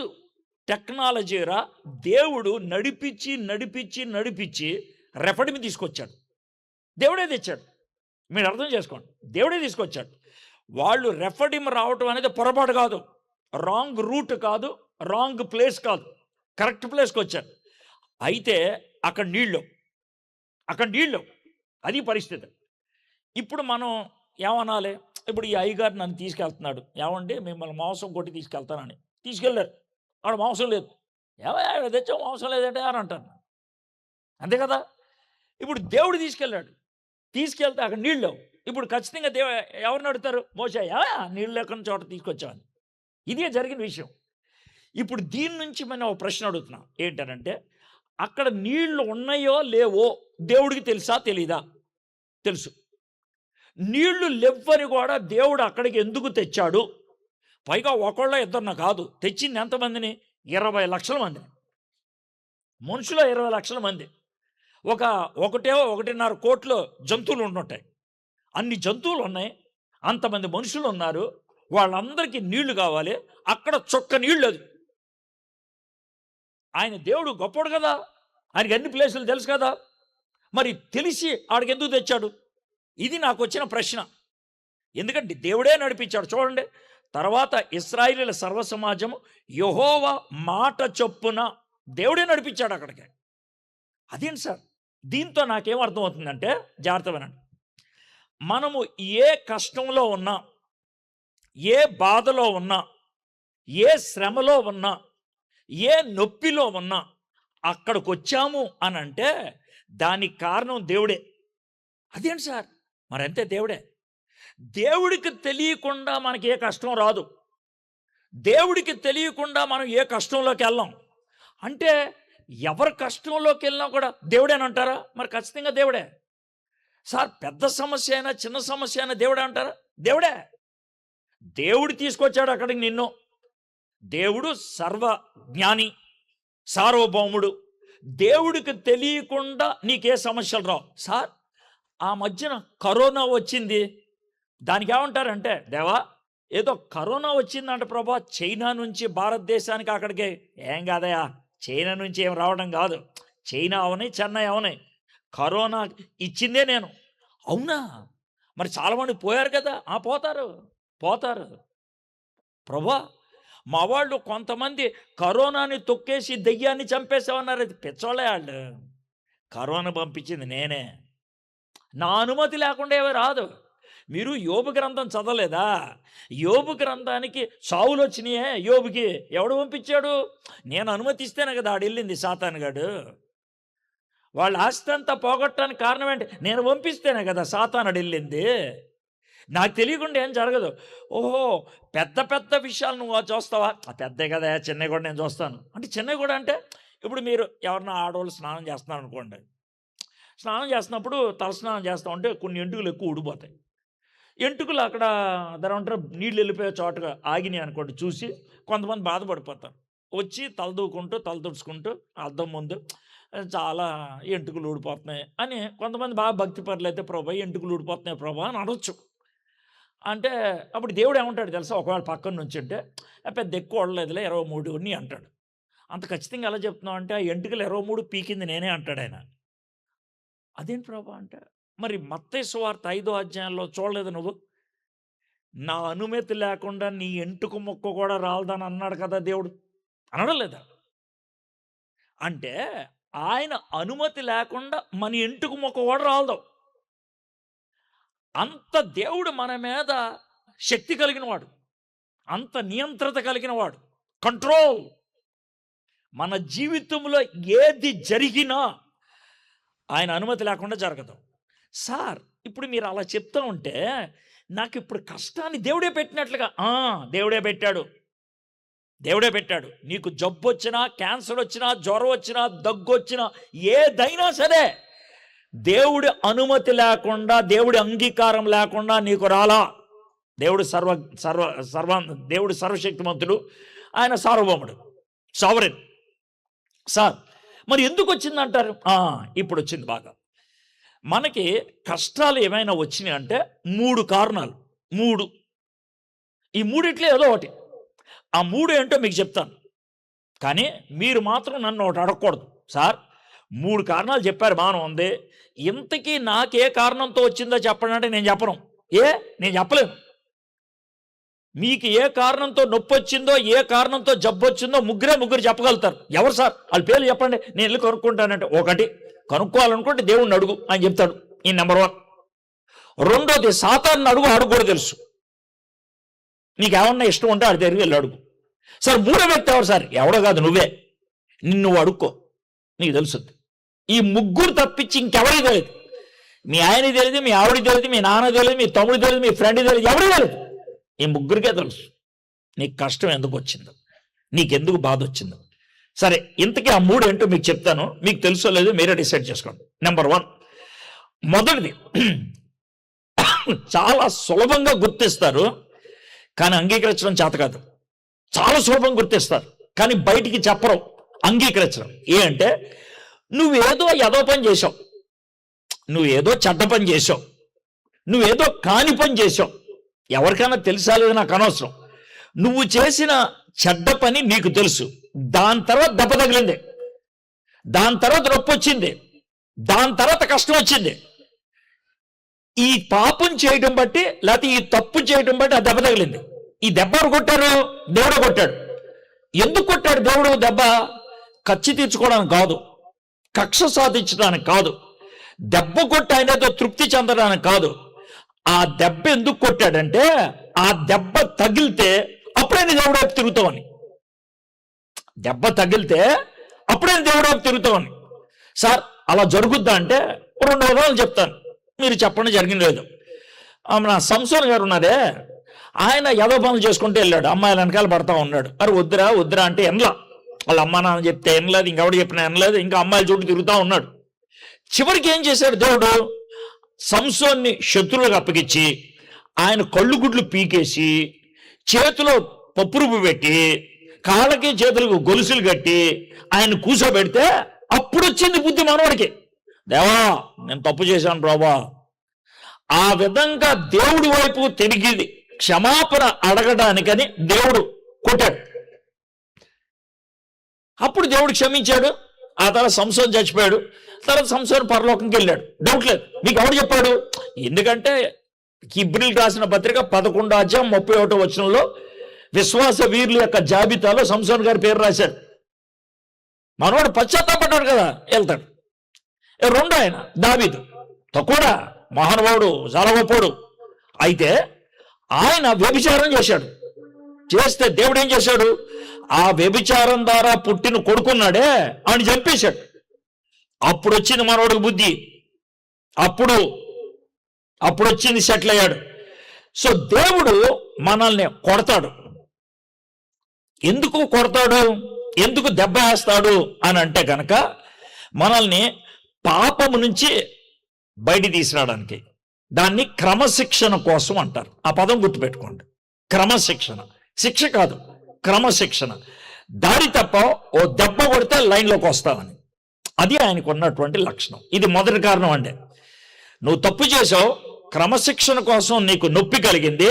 [SPEAKER 1] టెక్నాలజీరా దేవుడు నడిపించి రెఫడిమి తీసుకొచ్చాడు. దేవుడే తెచ్చాడు. మీరు అర్థం చేసుకోండి, దేవుడే తీసుకొచ్చాడు. వాళ్ళు రెఫడిమి రావటం అనేది పొరపాటు కాదు, రాంగ్ రూట్ కాదు, రాంగ్ ప్లేస్ కాదు, కరెక్ట్ ప్లేస్కి వచ్చారు. అయితే అక్కడ నీళ్ళు అది పరిస్థితి. ఇప్పుడు మనం ఏమనాలి? ఇప్పుడు ఈ అయ్యగారు నన్ను తీసుకెళ్తున్నాడు, ఏమండి మిమ్మల్ని మాంసం కొట్టి తీసుకెళ్తానని తీసుకెళ్ళారు. ఆడ మాంసం లేదు. ఏమో తెచ్చా మాంసం లేదంటే అని అంటాను. అంతే కదా? ఇప్పుడు దేవుడు తీసుకెళ్తే అక్కడ నీళ్ళు. ఇప్పుడు ఖచ్చితంగా ఎవరిని అడుగుతారు? మోషే, నీళ్ళు లేకుండా చోట తీసుకొచ్చామని. ఇదే జరిగిన విషయం. ఇప్పుడు దీని నుంచి మనం ఒక ప్రశ్న అడుగుతున్నాం. ఏంటనంటే అక్కడ నీళ్లు ఉన్నాయో లేవో దేవుడికి తెలుసా తెలీదా? తెలుసు. నీళ్లు లేవని కూడా దేవుడు అక్కడికి ఎందుకు తెచ్చాడు? పైగా ఒకళ్ళ ఇద్దరిన కాదు, తెచ్చింది ఎంతమందిని? 20 లక్షల మందిని. మనుషులు 20 లక్షల మంది. 1.5 కోట్ల జంతువులు ఉంటుంటాయి. అన్ని జంతువులు ఉన్నాయి, అంతమంది మనుషులు ఉన్నారు, వాళ్ళందరికీ నీళ్లు కావాలి. అక్కడ చొక్క నీళ్ళు అది. ఆయన దేవుడు గొప్పడు కదా, ఆయనకి అన్ని ప్లేసులు తెలుసు కదా, మరి తెలిసి ఆడికి ఎందుకు తెచ్చాడు? ఇది నాకు వచ్చిన ప్రశ్న. ఎందుకంటే దేవుడే నడిపించాడు. చూడండి, తర్వాత ఇశ్రాయేలీల సర్వ సమాజము యెహోవా మాట చొప్పున దేవుడే నడిపించాడు అక్కడికి. అదేంటి సార్? దీంతో నాకేం అర్థమవుతుందంటే, జాగ్రత్త వినండి. మనము ఏ కష్టంలో ఉన్నా, ఏ బాధలో ఉన్నా, ఏ శ్రమలో ఉన్నా, ఏ నొప్పిలో ఉన్నా అక్కడికి వచ్చాము అని అంటే దానికి కారణం దేవుడే. అదేంటి సార్? మరంతే దేవుడే. దేవుడికి తెలియకుండా మనకి ఏ కష్టం రాదు. దేవుడికి తెలియకుండా మనం ఏ కష్టంలోకి వెళ్ళాం. అంటే ఎవరి కష్టంలోకి వెళ్ళినా కూడా దేవుడేనంటారా? మరి ఖచ్చితంగా దేవుడే. సార్, పెద్ద సమస్య అయినా చిన్న సమస్య అయినా దేవుడే అంటారా? దేవుడే. దేవుడు తీసుకొచ్చాడు అక్కడికి నిన్ను. దేవుడు సర్వ జ్ఞాని, సార్వభౌముడు. దేవుడికి తెలియకుండా నీకే సమస్యలు రావు. సార్, ఆ మధ్యన కరోనా వచ్చింది, దానికి ఏమంటారంటే, దేవా ఏదో కరోనా వచ్చిందంట ప్రభా, చైనా నుంచి భారతదేశానికి అక్కడికి. ఏం కాదయా, చైనా నుంచి ఏం రావడం కాదు, చైనా అవని చెన్నై అవని, కరోనా ఇచ్చిందే నేను. అవునా? మరి చాలామంది పోయారు కదా. పోతారు ప్రభా. మా వాళ్ళు కొంతమంది కరోనాని తొక్కేసి దెయ్యాన్ని చంపేసామన్నారు. అది పిచ్చోళ్ళే వాళ్ళు. కరోనా పంపించింది నేనే, నా అనుమతి లేకుండా ఏమీ రాదు. మీరు యోబు గ్రంథం చదవలేదా? యోబు గ్రంథానికి సావులు వచ్చినాయే యోబుకి. ఎవడు పంపించాడు? నేను అనుమతిస్తేనే కదా ఆడెళ్ళింది సాతానుగాడు. వాళ్ళ ఆస్తి అంతా పోగొట్టడానికి కారణం ఏంటి? నేను పంపిస్తేనే కదా సాతానుడు వెళ్ళింది. నాకు తెలియకుండా ఏం జరగదు. ఓహో, పెద్ద పెద్ద విషయాలు నువ్వు చూస్తావా? పెద్దే కదా, చిన్నవి కూడా నేను చూస్తాను అంటే. చిన్నవి కూడా అంటే ఇప్పుడు మీరు ఎవరన్నా ఆడవాళ్ళు స్నానం చేస్తున్నారు అనుకోండి. స్నానం చేస్తున్నప్పుడు తలస్నానం చేస్తూ ఉంటే కొన్ని ఎంటుకలు ఎక్కువ ఊడిపోతాయి. ఎంటుకలు అక్కడ దాని నీళ్ళు వెళ్ళిపోయే చోటగా ఆగినాయి అనుకోండి, చూసి కొంతమంది బాధపడిపోతారు. వచ్చి తల తుడుచుకుంటూ అద్దం ముందు చాలా ఎంటుకలు ఊడిపోతున్నాయి అని, కొంతమంది బాగా భక్తి పరులు అయితే ప్రభా ఎంటుకలు ఊడిపోతున్నాయి ప్రభా అని అనొచ్చు. అంటే అప్పుడు దేవుడు ఏమంటాడు తెలుసా, ఒకవేళ పక్కన నుంచి అంటే పెద్ద ఎక్కువ వడలేదులే 23 అని అంటాడు. అంత ఖచ్చితంగా ఎలా చెప్తున్నావు అంటే, ఆ ఎంటుకలు 23 పీకింది నేనే అంటాడు ఆయన. అదేంటి ప్రభా అంటే, మరి మత్తయి సువార్త 5వ అధ్యాయంలో చూడలేదు నువ్వు? నా అనుమతి లేకుండా నీ ఎంటుక ముక్క కూడా రాలదని అన్నాడు కదా దేవుడు, అనడం లేదా? అంటే ఆయన అనుమతి లేకుండా మన ఎంటుక ముక్క కూడా రాలదు. అంత దేవుడు మన మీద శక్తి కలిగిన వాడు, అంత నియంత్రత కలిగిన వాడు, కంట్రోల్. మన జీవితంలో ఏది జరిగినా ఆయన అనుమతి లేకుండా జరగదు. సార్ ఇప్పుడు మీరు అలా చెప్తూ ఉంటే నాకు ఇప్పుడు కష్టాన్ని దేవుడే పెట్టినట్లుగా, దేవుడే పెట్టాడు, దేవుడే పెట్టాడు. నీకు జబ్బు వచ్చినా, క్యాన్సర్ వచ్చినా, జ్వరం వచ్చినా, దగ్గు వచ్చినా, ఏదైనా సరే దేవుడి అనుమతి లేకుండా, దేవుడి అంగీకారం లేకుండా నీకు రాలా. దేవుడు దేవుడు సర్వశక్తిమంతుడు, ఆయన సార్వభౌముడు, సావరెన్. సార్ మరి ఎందుకు వచ్చిందంటారు? ఇప్పుడు వచ్చింది బాగా. మనకి కష్టాలు ఏమైనా వచ్చినాయి అంటే 3 కారణాలు. 3. ఈ మూడిట్లో ఏదో ఒకటి. ఆ 3 ఏంటో మీకు చెప్తాను, కానీ మీరు మాత్రం నన్ను ఒకటి అడగకూడదు. సార్ 3 కారణాలు చెప్పారు, బాగానే ఉంది, ఇంతకీ నాకే కారణంతో వచ్చిందో చెప్పండి అంటే నేను చెప్పను. నేను చెప్పలేను. మీకు ఏ కారణంతో నొప్పి వచ్చిందో, ఏ కారణంతో జబ్బు వచ్చిందో ముగ్గురు చెప్పగలుగుతారు. ఎవరు సార్? వాళ్ళ పేర్లు చెప్పండి, నేను వెళ్ళి కనుక్కుంటానంటే. 1, కనుక్కోవాలనుకుంటే దేవుణ్ణి అడుగు, ఆయన చెప్తాడు. ఈ నెంబర్ 1. 2, సాతాన్ని అడుగు, ఆడు కూడా తెలుసు. నీకేమన్నా ఇష్టం ఉంటే ఆడి దగ్గరికి వెళ్ళి అడుగు. సార్ 3వ వ్యక్తి ఎవరు సార్? ఎవడో కాదు, నువ్వే. నువ్వు అడుక్కో, నీకు తెలుస్తుంది. ఈ ముగ్గురు తప్పించి ఇంకెవరికి తెలియదు. మీ ఆయనకి తెలియదు, మీ ఆవిడికి తెలియదు, మీ నాన్న తెలియదు, మీ తమ్ముడికి తెలియదు, మీ ఫ్రెండ్కి తెలియదు, ఎవరికి తెలియదు. ఈ ముగ్గురికే తెలుసు నీకు కష్టం ఎందుకు వచ్చిందో, నీకెందుకు బాధ వచ్చిందో. సరే, ఇంతకీ ఆ 3 ఏంటో మీకు చెప్తాను, మీకు తెలుసో లేదో మీరే డిసైడ్ చేసుకోండి. నెంబర్ 1, మొదటిది చాలా సులభంగా గుర్తిస్తారు, కానీ అంగీకరించడం చేత కాదు. చాలా సులభంగా గుర్తిస్తారు, కానీ బయటికి చెప్పరు, అంగీకరించడం. అంటే నువ్వేదో ఎదో పని చేసావు, నువ్వేదో చెడ్డ పని చేసావు, నువ్వేదో కాని పని చేసావు. ఎవరికైనా తెలుసా లేదు నాకు అనవసరం. నువ్వు చేసిన చెడ్డ పని నీకు తెలుసు, దాని తర్వాత దెబ్బ తగిలింది, దాని తర్వాత నొప్పి వచ్చింది, దాని తర్వాత కష్టం వచ్చింది. ఈ పాపం చేయడం బట్టి, లేకపోతే ఈ తప్పు చేయడం బట్టి ఆ దెబ్బ తగిలింది. ఈ దెబ్బ ఎవరు కొట్టారు? దేవుడు కొట్టాడు. ఎందుకు కొట్టాడు దేవుడు దెబ్బ? కచ్చి తీర్చుకోవడానికి కాదు, కక్ష సాధించడానికి కాదు, దెబ్బ కొట్టి ఆయనతో తృప్తి చెందడానికి కాదు. ఆ దెబ్బ ఎందుకు కొట్టాడంటే, ఆ దెబ్బ తగిలితే అప్పుడే దేవుడు వైపు తిరుగుతామని. దెబ్బ తగిలితే అప్పుడే దేవుడు వైపు తిరుగుతామని. సార్ అలా జరుగుద్దా అంటే 2 ఉదాహరణలు చెప్తాను, మీరు చెప్పండి జరిగింది లేదు. నా సంసోన్ గారు ఉన్నారే, ఆయన ఏదో పనులు చేసుకుంటూ వెళ్ళాడు, అమ్మాయిల వెనకాల పడతా ఉన్నాడు. అరే వద్దురా అంటే ఎనలా, వాళ్ళ అమ్మా నాన్న చెప్తే ఎనలేదు, ఇంకెవడు చెప్పినా ఎనలేదు, ఇంకా అమ్మాయిల చుట్టూ తిరుగుతూ ఉన్నాడు. చివరికి ఏం చేశాడు దేవుడు? సంసోన్ని శత్రువులకు అప్పగించి, ఆయన కళ్ళు గుడ్లు పీకేసి, చేతిలో పప్పురుపు పెట్టి, కాళ్ళకి చేతులకు గొలుసులు కట్టి ఆయన కూర్చోబెడితే అప్పుడు వచ్చింది బుద్ధి మనవాడికి. దేవా నేను తప్పు చేశాను ప్రభా. ఆ విధంగా దేవుడి వైపు తిరిగి క్షమాపణ అడగడానికని దేవుడు కొట్టాడు. అప్పుడు దేవుడు క్షమించాడు. ఆ తర్వాత సంసోన్ చచ్చిపోయాడు. తర్వాత సంసోన్ పరలోకంకి వెళ్ళాడు, డౌట్ లేదు. మీకు ఎవడు చెప్పాడు? ఎందుకంటే హెబ్రీయులకు రాసిన పత్రిక 11వ అధ్యాయం 31వ వచనంలో విశ్వాస వీరుల యొక్క జాబితాలో సంసోన్ గారి పేరు రాశాడు. మనవాడు పశ్చాత్తాపడ్డాడు కదా, వెళ్తాడు. 2 ఆయన దావీదు, తక్కువ మహానుభావుడు, చాలా గొప్పోడు. అయితే ఆయన వ్యభిచారం చేశాడు. చేస్తే దేవుడు ఏం చేశాడు? ఆ వ్యభిచారం ద్వారా పుట్టిన కొడుకున్నాడే ఆయన చంపేశాడు. అప్పుడు వచ్చింది మనవాడికి బుద్ధి, అప్పుడు వచ్చింది, సెటిల్ అయ్యాడు. సో దేవుడు మనల్ని కొడతాడు. ఎందుకు కొడతాడు, ఎందుకు దెబ్బ వేస్తాడు అని అంటే కనుక మనల్ని పాపము నుంచి బయట తీసుకురావడానికి. దాన్ని క్రమశిక్షణ కోసం అంటారు. ఆ పదం గుర్తుపెట్టుకోండి, క్రమశిక్షణ. శిక్ష కాదు, క్రమశిక్షణ. దారి తప్ప ఓ దెబ్బ కొడితే లైన్లోకి వస్తావని. అది ఆయనకు ఉన్నటువంటి లక్షణం. ఇది మొదటి కారణం అండి. నువ్వు తప్పు చేసావు, క్రమశిక్షణ కోసం నీకు నొప్పి కలిగింది.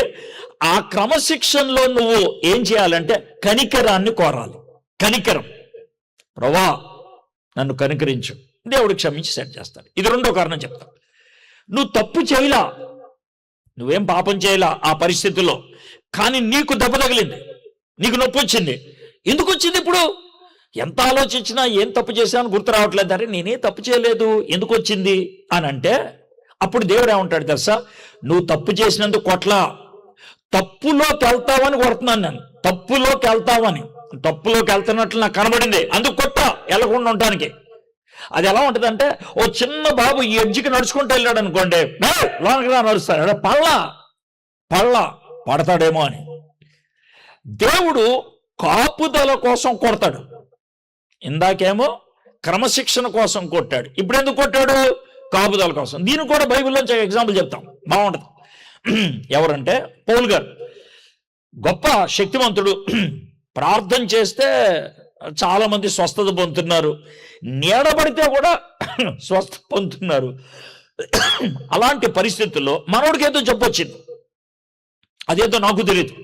[SPEAKER 1] ఆ క్రమశిక్షణలో నువ్వు ఏం చేయాలంటే కనికరాన్ని కోరాలి. కనికరం, ప్రభువా నన్ను కనికరించు, దేవుడు క్షమించి సెట్ చేస్తాడు. ఇది రెండో కారణం చెప్తా. నువ్వు తప్పు చేయలా, నువ్వేం పాపం చేయలా ఆ పరిస్థితుల్లో, కానీ నీకు దెబ్బ తగిలింది, నీకు నొప్పి వచ్చింది. ఎందుకు వచ్చింది? ఇప్పుడు ఎంత ఆలోచించినా ఏం తప్పు చేశాను గుర్తు రావట్లేదు. అరే నేనే తప్పు చేయలేదు, ఎందుకు వచ్చింది అని అంటే అప్పుడు దేవుడు ఏమంటాడు తెలుసా? నువ్వు తప్పు చేసినందుకు కొట్లా, తప్పులోకి వెళ్తావని కొడుతున్నాను నేను. తప్పులోకి వెళ్తున్నట్లు నాకు కనబడింది, అందుకు కొట్టా వెళ్ళకుండా ఉండటానికి. అది ఎలా ఉంటుందంటే, ఓ చిన్న బాబు ఈ ఎడ్జికి నడుచుకుంటూ వెళ్ళాడు అనుకోండి, లోనకి నడుస్తాడు, పళ్ళ పడతాడేమో అని. దేవుడు కాపుదల కోసం కొడతాడు. ఇందాకేమో క్రమశిక్షణ కోసం కొట్టాడు, ఇప్పుడు ఎందుకు కొట్టాడు? కాపుదల కోసం. దీనికి కూడా బైబిల్లోంచి ఎగ్జాంపుల్ చెప్తాం, బాగుంటుంది. ఎవరంటే పౌలు గారు, గొప్ప శక్తివంతుడు. ప్రార్థన చేస్తే చాలా మంది స్వస్థత పొందుతున్నారు, నీడబడితే కూడా స్వస్థ పొందుతున్నారు. అలాంటి పరిస్థితుల్లో మనోడికి ఏదో జబ్బు వచ్చింది, అదేదో నాకు తెలియదు,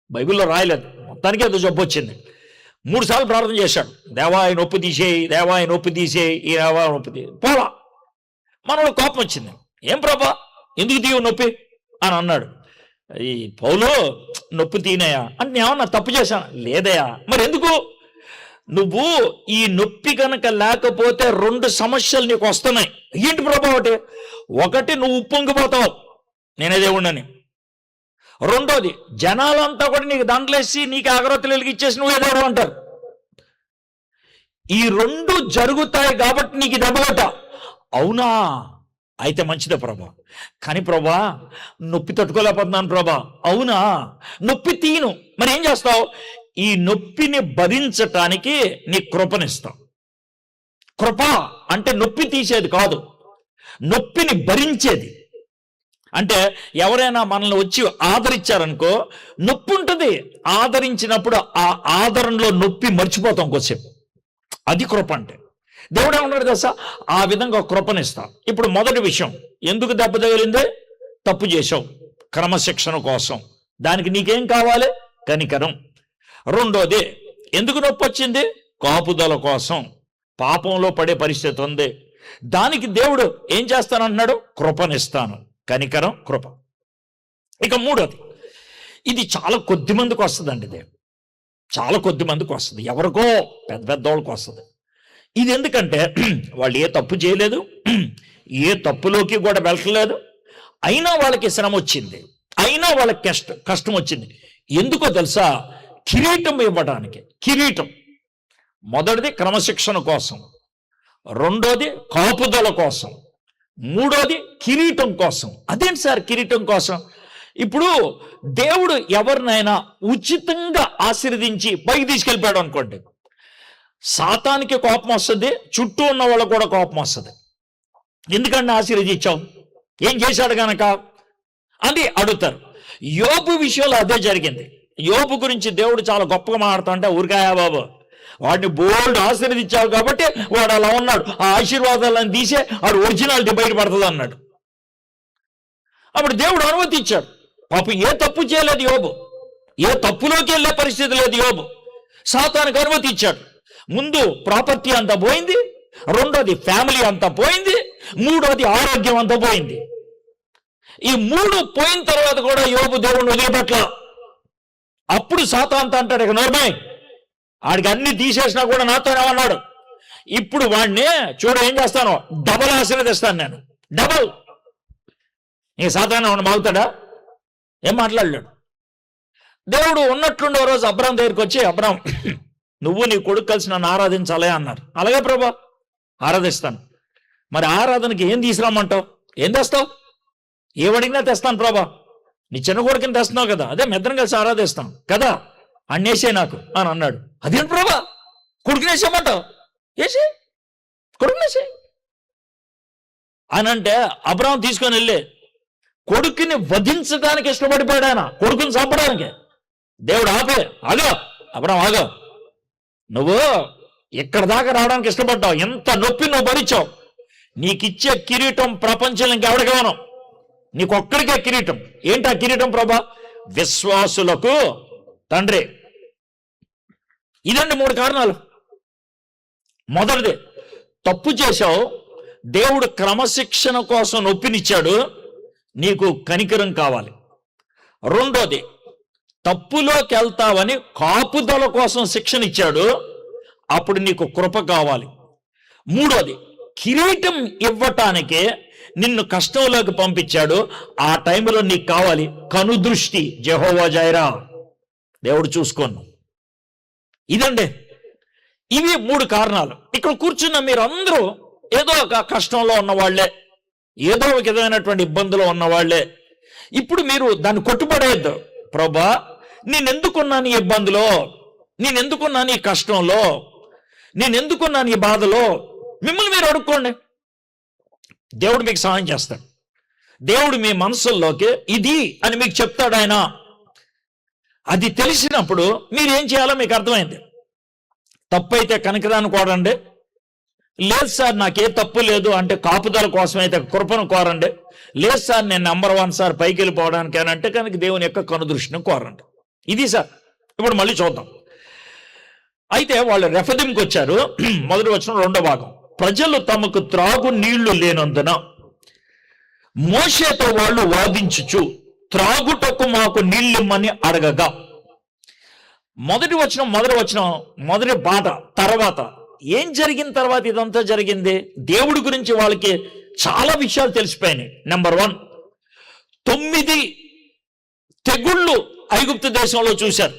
[SPEAKER 1] బైబిల్లో రాయలేదు, మొత్తానికి ఏదో జబ్బు వచ్చింది. 3 సార్లు ప్రార్థన చేశాడు, దేవా ఆయన నొప్పి తీసేయి, దేవా ఆయన నొప్పి తీసేయి, ఈ దేవా నొప్పి తీ పోలా. మనోడు కోపం వచ్చింది, ఏం ప్రభా ఎందుకు తీయవు నొప్పి అని అన్నాడు. ఈ పౌలు నొప్పి తీనయా అంటే ఏమన్నా తప్పు చేశాను? లేదయా. మరి ఎందుకు? నువ్వు ఈ నొప్పి కనుక లేకపోతే 2 సమస్యలు నీకు వస్తున్నాయి. ఏంటి ప్రభా? ఒకటి నువ్వు ఉప్పొంగిపోతావు నేనే దేవుణ్ణని. రెండోది జనాలంతా కూడా నీకు దండలేసి నీకు అగరత్తులు వెలిగిచ్చేసి నువ్వు ఏదో అంటారు. ఈ 2 జరుగుతాయి కాబట్టి నీకు దెబ్బగొట్ట. అవునా, అయితే మంచిదే ప్రభా, కానీ ప్రభా నొప్పి తట్టుకోలేకపోతున్నాను ప్రభా. అవునా, నొప్పి తీను. మరి ఏం చేస్తావు? ఈ నొప్పిని భరించటానికి నీ కృపనిస్తావు. కృప అంటే నొప్పి తీసేది కాదు, నొప్పిని భరించేది. అంటే ఎవరైనా మనల్ని వచ్చి ఆదరించారనుకో, నొప్పి ఉంటుంది, ఆదరించినప్పుడు ఆ ఆదరణలో నొప్పి మర్చిపోతాం కొద్దిసేపు. అది కృప అంటే. దేవుడు ఏమన్నాడు తెలుసా? ఆ విధంగా కృపనిస్తా. ఇప్పుడు మొదటి విషయం, ఎందుకు దెబ్బ తగిలింది? తప్పు చేసావు, క్రమశిక్షణ కోసం. దానికి నీకేం కావాలి? కనికరం. రెండోది, ఎందుకు నొప్పి వచ్చింది? కాపుదల కోసం. పాపంలో పడే పరిస్థితి ఉంది, దానికి దేవుడు ఏం చేస్తానంటున్నాడు? కృపనిస్తాను. కనికరం, కృప. ఇక మూడోది, ఇది చాలా కొద్ది మందికి వస్తుందండి. దేవుడు చాలా కొద్ది మందికి వస్తుంది, ఎవరికో పెద్ద పెద్దోళ్ళకి వస్తుంది. ఇది ఎందుకంటే వాళ్ళు ఏ తప్పు చేయలేదు, ఏ తప్పులోకి కూడా వెళ్ళలేదు, అయినా వాళ్ళకి శ్రమ వచ్చింది, అయినా వాళ్ళకి కష్టం వచ్చింది. ఎందుకో తెలుసా? కిరీటం ఇవ్వడానికి. కిరీటం మొదటిది క్రమశిక్షణ కోసం, రెండోది కాపుదల కోసం, మూడోది కిరీటం కోసం. అదేంటి సార్ కిరీటం కోసం? ఇప్పుడు దేవుడు ఎవరినైనా ఉచితంగా ఆశీర్వదించి పైకి తీసుకెళ్ళిపోయాడు అనుకోండి, సాతానికి కోపం వస్తుంది, చుట్టూ ఉన్న వాళ్ళకు కూడా కోపం వస్తుంది. ఎందుకంటే ఆశీర్వదించావు, ఏం చేశాడు కనుక అని అడుగుతారు. యోబు విషయంలో అదే జరిగింది. యోబు గురించి దేవుడు చాలా గొప్పగా మాట్లాడుతూ అంటే, ఊరికాయా బాబు, వాడిని బోల్డ్ ఆశీర్వదించావు కాబట్టి వాడు అలా ఉన్నాడు, ఆ ఆశీర్వాదాలను తీసే వాడు ఒరిజినాలిటీ బయటపడుతుంది అన్నాడు. అప్పుడు దేవుడు అనుమతించాడు. పాపం ఏ తప్పు చేయలేదు యోబు, ఏ తప్పులోకి వెళ్ళే పరిస్థితి లేదు యోబు. సాతానికి అనుమతించాడు. ముందు ప్రాపర్టీ అంతా పోయింది, రెండోది ఫ్యామిలీ అంతా పోయింది, మూడోది ఆరోగ్యం అంతా పోయింది. ఈ 3 పోయిన తర్వాత కూడా యోబు దేవుడిని వదిలిపెట్ల. అప్పుడు సాతాంత అంటాడు, ఇక నోర్మై, ఆడికి అన్ని తీసేసినా కూడా నాతోనే అన్నాడు. ఇప్పుడు వాడిని చూడ ఏం చేస్తాను, డబల్ ఆశీర్వదిస్తాను నేను, డబల్. ఈ సాతాను వాడిని బాగుతాడా? ఏం మాట్లాడలేడు. దేవుడు ఉన్నట్లుండే రోజు అబ్రాం దగ్గరికి వచ్చి, అబ్రాం నువ్వు నీ కొడుకు కలిసి నన్ను ఆరాధించాలే అన్నారు. అలాగే ప్రభా ఆరాధిస్తాను. మరి ఆరాధనకి ఏం తీసుకురామంటావు? ఏం తెస్తావు? ఏమడిగినా తెస్తాను ప్రభా. నీ చిన్న కొడుకుని తెస్తున్నావు కదా, అదే మెద్దరం కలిసి ఆరాధిస్తాం కదా, అన్నేసే నాకు అని అన్నాడు. అదేంటి ప్రభా, కొడుకునేసేయమంటావు? వేసే, కొడుకునేసే అని అంటే అబ్రాం తీసుకొని వెళ్ళి కొడుకుని వధించడానికి ఇష్టపడిపోయాడు. ఆయన కొడుకుని చంపడానికి. దేవుడు ఆపే, ఆగో అబ్రాం ఆగో, నువ్వు ఇక్కడ దాకా రావడానికి ఇష్టపడ్డావు, ఎంత నొప్పి నువ్వు భరించావు. నీకిచ్చే కిరీటం ప్రపంచంలో ఇంకెవడికవనం, నీకొక్కడికే కిరీటం. ఏంటి ఆ కిరీటం ప్రభా? విశ్వాసులకు తండ్రి. ఇదండి 3 కారణాలు. మొదటిది, తప్పు చేశావు, దేవుడు క్రమశిక్షణ కోసం నొప్పినిచ్చాడు, నీకు కనికరం కావాలి. రెండోది, తప్పులోకి వెళ్తావని కాపుదల కోసం శిక్షణ ఇచ్చాడు, అప్పుడు నీకు కృప కావాలి. మూడోది, కిరీటం ఇవ్వటానికే నిన్ను కష్టంలోకి పంపించాడు, ఆ టైంలో నీకు కావాలి కనుదృష్టి. యెహోవా జైరా, దేవుడు చూసుకోను. ఇదండి, ఇవి 3 కారణాలు. ఇక్కడ కూర్చున్న మీరందరూ ఏదో ఒక కష్టంలో ఉన్నవాళ్లే, ఏదో ఒక విధమైనటువంటి ఇబ్బందులో ఉన్నవాళ్లే. ఇప్పుడు మీరు దాన్ని కొట్టుపడేయద్దు. ప్రభా, నేనెందుకున్నాను ఈ ఇబ్బందిలో, నేనెందుకున్నాను ఈ కష్టంలో, నేనెందుకున్నాను ఈ బాధలో, మిమ్మల్ని మీరు అడుక్కోండి. దేవుడు మీకు సహాయం చేస్తాడు. దేవుడు మీ మనసుల్లోకి ఇది అని మీకు చెప్తాడు ఆయన. అది తెలిసినప్పుడు మీరేం చేయాలో మీకు అర్థమైంది. తప్పు అయితే కనికరాన్ని కోరండి. లేదు సార్ నాకే తప్పు లేదు అంటే కాపుదల కోసం అయితే కృపను కోరండి. లేదు సార్ నేను నెంబర్ 1 సార్ పైకి వెళ్ళిపోవడానికి అని అంటే కనుక దేవుని యొక్క కనుదృష్టిని కోరండి. ఇది సార్. ఇప్పుడు మళ్ళీ చూద్దాం. అయితే వాళ్ళు రెఫదీంకి వచ్చారు. మొదటి వచనం 2వ భాగం. ప్రజలు తమకు త్రాగు నీళ్లు లేనందున మోషేతో వాళ్ళు వాదించుచు త్రాగుటకు మాకు నీళ్ళిమ్మని అడగగా. మొదటి వచనం మొదటి బాధ. తర్వాత ఏం జరిగిన తర్వాత ఇదంతా జరిగింది? దేవుడి గురించి వాళ్ళకి చాలా విషయాలు తెలిసిపోయినాయి. నెంబర్ 1, 9 తెగుళ్ళు ఐగుప్తు దేశంలో చూశారు.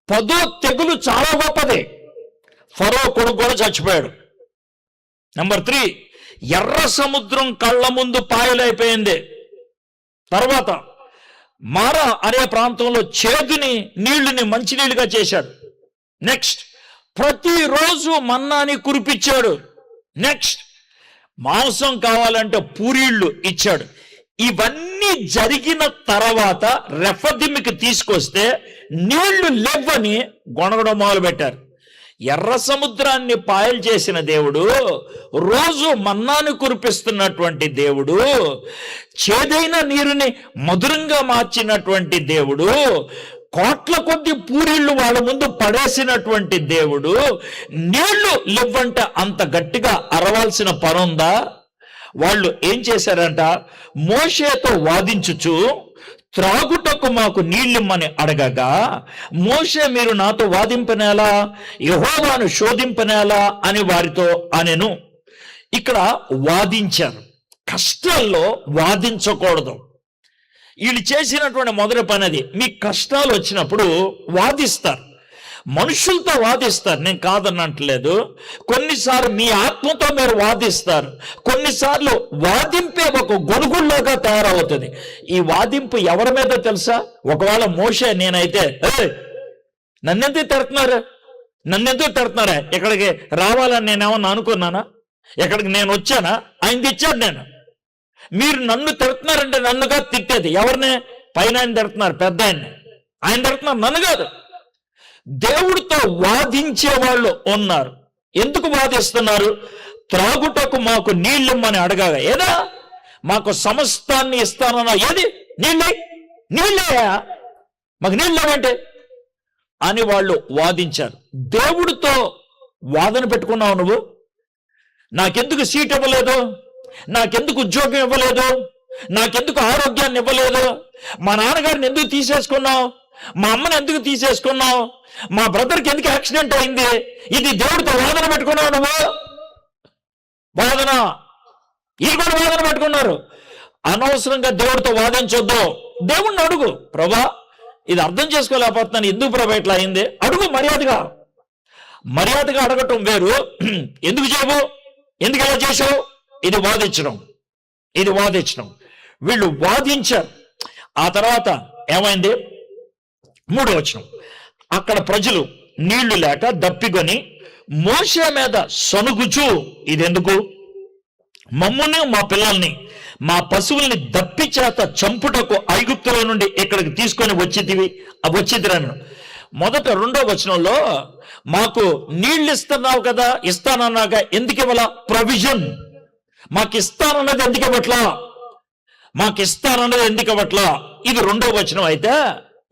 [SPEAKER 1] 10వ తెగులు చాలా గొప్పది. ఫరో కొడుకు కూడా చచ్చిపోయాడు. నెంబర్ 3, ఎర్ర సముద్రం కళ్ళ ముందు పాయలైపోయింది. తర్వాత మారా అనే ప్రాంతంలో చేదుని నీళ్లుని మంచినీళ్ళుగా చేశాడు. నెక్స్ట్, ప్రతిరోజు మన్నాని కురిపించాడు. నెక్స్ట్, మాంసం కావాలంటే పూరీళ్ళు ఇచ్చాడు. ఇవన్నీ జరిగిన తర్వాత రెఫదీముకి తీసుకొస్తే నీళ్లు లేవని గొనగడం మొదలు పెట్టారు. ఎర్ర సముద్రాన్ని పాయలు చేసిన దేవుడు, రోజు మన్నాను కురిపిస్తున్నటువంటి దేవుడు, చేదైన నీరుని మధురంగా మార్చినటువంటి దేవుడు, కోట్ల కొద్ది పూరీళ్ళు వాళ్ళ ముందు పడేసినటువంటి దేవుడు, నీళ్లు లేవంటే అంత గట్టిగా అరవాల్సిన పనుందా? వాళ్ళు ఏం చేశారంట? మోషేతో వాదించుచు త్రాగుటకు మాకు నీళ్ళిమ్మని అడగగా, మోషే మీరు నాతో వాదింపనేలా, యెహోవాను శోధింపనేలా అని వారితో అనెను. ఇక్కడ వాదించారు. కష్టాల్లో వాదించకూడదు. వీళ్ళు చేసినటువంటి మొదటి పని అది. మీ కష్టాలు వచ్చినప్పుడు వాదిస్తారు, మనుషులతో వాదిస్తారు. నేను కాదన్నట్లేదు. కొన్నిసార్లు మీ ఆత్మతో మీరు వాదిస్తారు. కొన్నిసార్లు వాదింపే ఒక గొడుగుల్లోగా తయారవుతుంది. ఈ వాదింపు ఎవరి మీద తెలుసా? ఒకవేళ మోషే నేనైతే, నన్నెందుకు తిడుతున్నారా, ఇక్కడికి రావాలని నేనేమన్నా అనుకున్నానా? ఇక్కడికి నేను వచ్చానా? ఆయన తెచ్చాడు. మీరు నన్ను తిడుతున్నారంటే నన్నుగా తిట్టేది ఎవరినే? పైన ఆయన తిడుతున్నారు, పెద్ద ఆయన తిడుతున్నారు, నన్ను కాదు. దేవుడితో వాదించే వాళ్ళు ఉన్నారు. ఎందుకు వాదిస్తున్నారు? త్రాగుటకు మాకు నీళ్ళిమ్మని అడగగా, ఏదా మాకు సమస్తాన్ని ఇస్తానన్నా, ఏది నీళ్ళే మాకు నీళ్ళేమంటే అని వాళ్ళు వాదించారు. దేవుడితో వాదన పెట్టుకున్నావు నువ్వు. నాకెందుకు సీట్ ఇవ్వలేదు, నాకెందుకు ఉద్యోగం ఇవ్వలేదు, నాకెందుకు ఆరోగ్యాన్ని ఇవ్వలేదు, మా నాన్నగారిని ఎందుకు తీసేసుకున్నావు, మా అమ్మని ఎందుకు తీసేసుకున్నావు, మా బ్రదర్కి ఎందుకు యాక్సిడెంట్ అయింది, ఇది దేవుడితో వాదన పెట్టుకున్నావు నువ్వు. వాదన, ఈ కూడా వాదన పెట్టుకున్నారు. అనవసరంగా దేవుడితో వాదించొద్దు. దేవుణ్ణి అడుగు, ప్రభా ఇది అర్థం చేసుకోలేకపోతున్నాను, ఎందుకు ప్రభా ఇట్లా అయింది అడుగు. మర్యాదగా అడగటం వేరు. ఎందుకు చేయవు, ఎందుకు ఎలా చేసావు, ఇది వాదించడం. వీళ్ళు వాదించారు. ఆ తర్వాత ఏమైంది? 3వ వచనం. అక్కడ ప్రజలు నీళ్లు లేక దప్పికొని మోషే మీద సనుగుచు, ఇదెందుకు? మమ్ముని మా పిల్లల్ని మా పశువుల్ని దప్పి చేత చంపుటకు ఐగుప్తుల నుండి ఇక్కడికి తీసుకొని వచ్చిదిరను. మొదట 2వ వచనంలో మాకు నీళ్ళు ఇస్తున్నావు కదా, ఇస్తానన్నాక ఎందుకు ఇవ్వాల? ప్రొవిజన్. మాకు ఇస్తానన్నది ఎందుకు ఇవ్వట్లా? మాకు ఇస్తానన్నది ఎందుకు ఇవ్వట్లా? ఇది 2వ వచనం. అయితే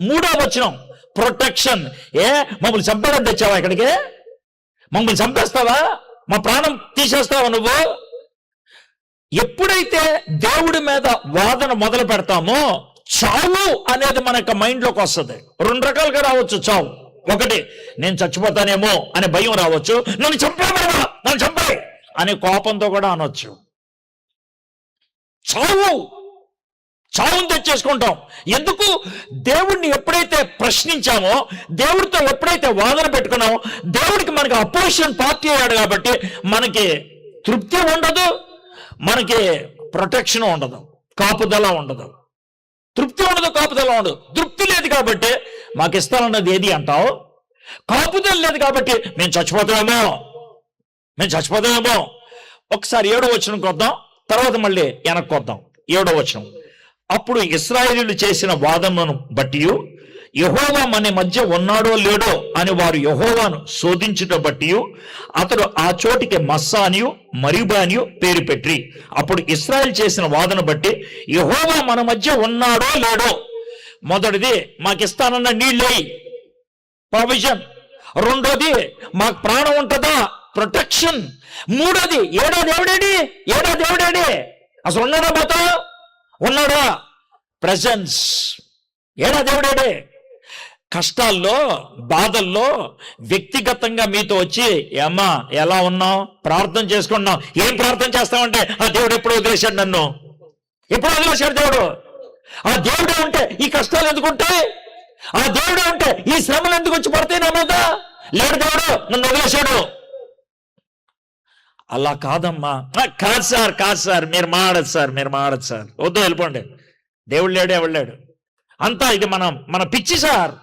[SPEAKER 1] 3వ వచనం ప్రొటెక్షన్. మమ్మల్ని చంపడం తెచ్చావా ఇక్కడికి? మమ్మల్ని చంపేస్తావా? మా ప్రాణం తీసేస్తావా నువ్వు? ఎప్పుడైతే దేవుడి మీద వాదన మొదలు పెడతామో చావు అనేది మనకు మైండ్లోకి వస్తుంది. 2 రకాలుగా రావచ్చు చావు. ఒకటి, నేను చచ్చిపోతానేమో అనే భయం రావచ్చు. నన్ను చంపేవా, నన్ను చంపే అనే కోపంతో కూడా అనొచ్చు. చావును తెచ్చేసుకుంటాం. ఎందుకు? దేవుడిని ఎప్పుడైతే ప్రశ్నించామో, దేవుడితో ఎప్పుడైతే వాదన పెట్టుకున్నామో, దేవుడికి మనకి అపోజిషన్ పార్టీ అయ్యాడు కాబట్టి మనకి తృప్తి ఉండదు, మనకి ప్రొటెక్షన్ ఉండదు, కాపుదల ఉండదు. తృప్తి ఉండదు, కాపుదల ఉండదు. తృప్తి లేదు కాబట్టి మాకు ఇస్తానన్నది ఏది అంటావు? కాపుదల లేదు కాబట్టి మేము చచ్చిపోతామేమో. ఒకసారి 7వ వచనంకి వద్దాం, తర్వాత మళ్ళీ వెనక్కి వద్దాం. 7వ వచనం. అప్పుడు ఇశ్రాయేలీయులు చేసిన వాదనను బట్టి యెహోవా మన మధ్య ఉన్నాడో లేడో అని వారు యెహోవాను శోధించుట బట్టి అతడు ఆ చోటికి మస్సా అనియు మరీబా అనియు పేరు పెట్టి, అప్పుడు ఇశ్రాయేలు చేసిన వాదన బట్టి యెహోవా మన మధ్య ఉన్నాడో లేడో. మొదటిది, మాకు ఇస్తానన్న నీళ్ళే, ప్రొవిజన్. 2వది, మాకు ప్రాణం ఉంటుందా, ప్రొటెక్షన్. 3వది, ఏడా దేవుడేడి? అసలు ఉన్నాడా? మాతో ఉన్నాడా? ప్రెజెన్స్. ఏడా దేవుడేడే? కష్టాల్లో, బాధల్లో వ్యక్తిగతంగా మీతో వచ్చి, అమ్మా ఎలా ఉన్నావు, ప్రార్థన చేసుకున్నావు. ఏం ప్రార్థన చేస్తామంటే, ఆ దేవుడు ఎప్పుడు వదిలేశాడు నన్ను, ఎప్పుడు వదిలేశాడు దేవుడు. ఆ దేవుడే ఉంటే ఈ కష్టాలు ఎందుకుంటాయి? ఆ దేవుడే ఉంటే ఈ శ్రమలు ఎందుకు వచ్చి పడతాయి నా మీద? లేడు, దేవుడు నన్ను వదిలేశాడు. అలా కాదమ్మా. కాదు సార్ మీరు మాడదు సార్ వద్దు, వెళ్ళిపోండి. దేవుడు లేడు, ఎవడు లేడు. అంతా ఇది మన పిచ్చి సార్,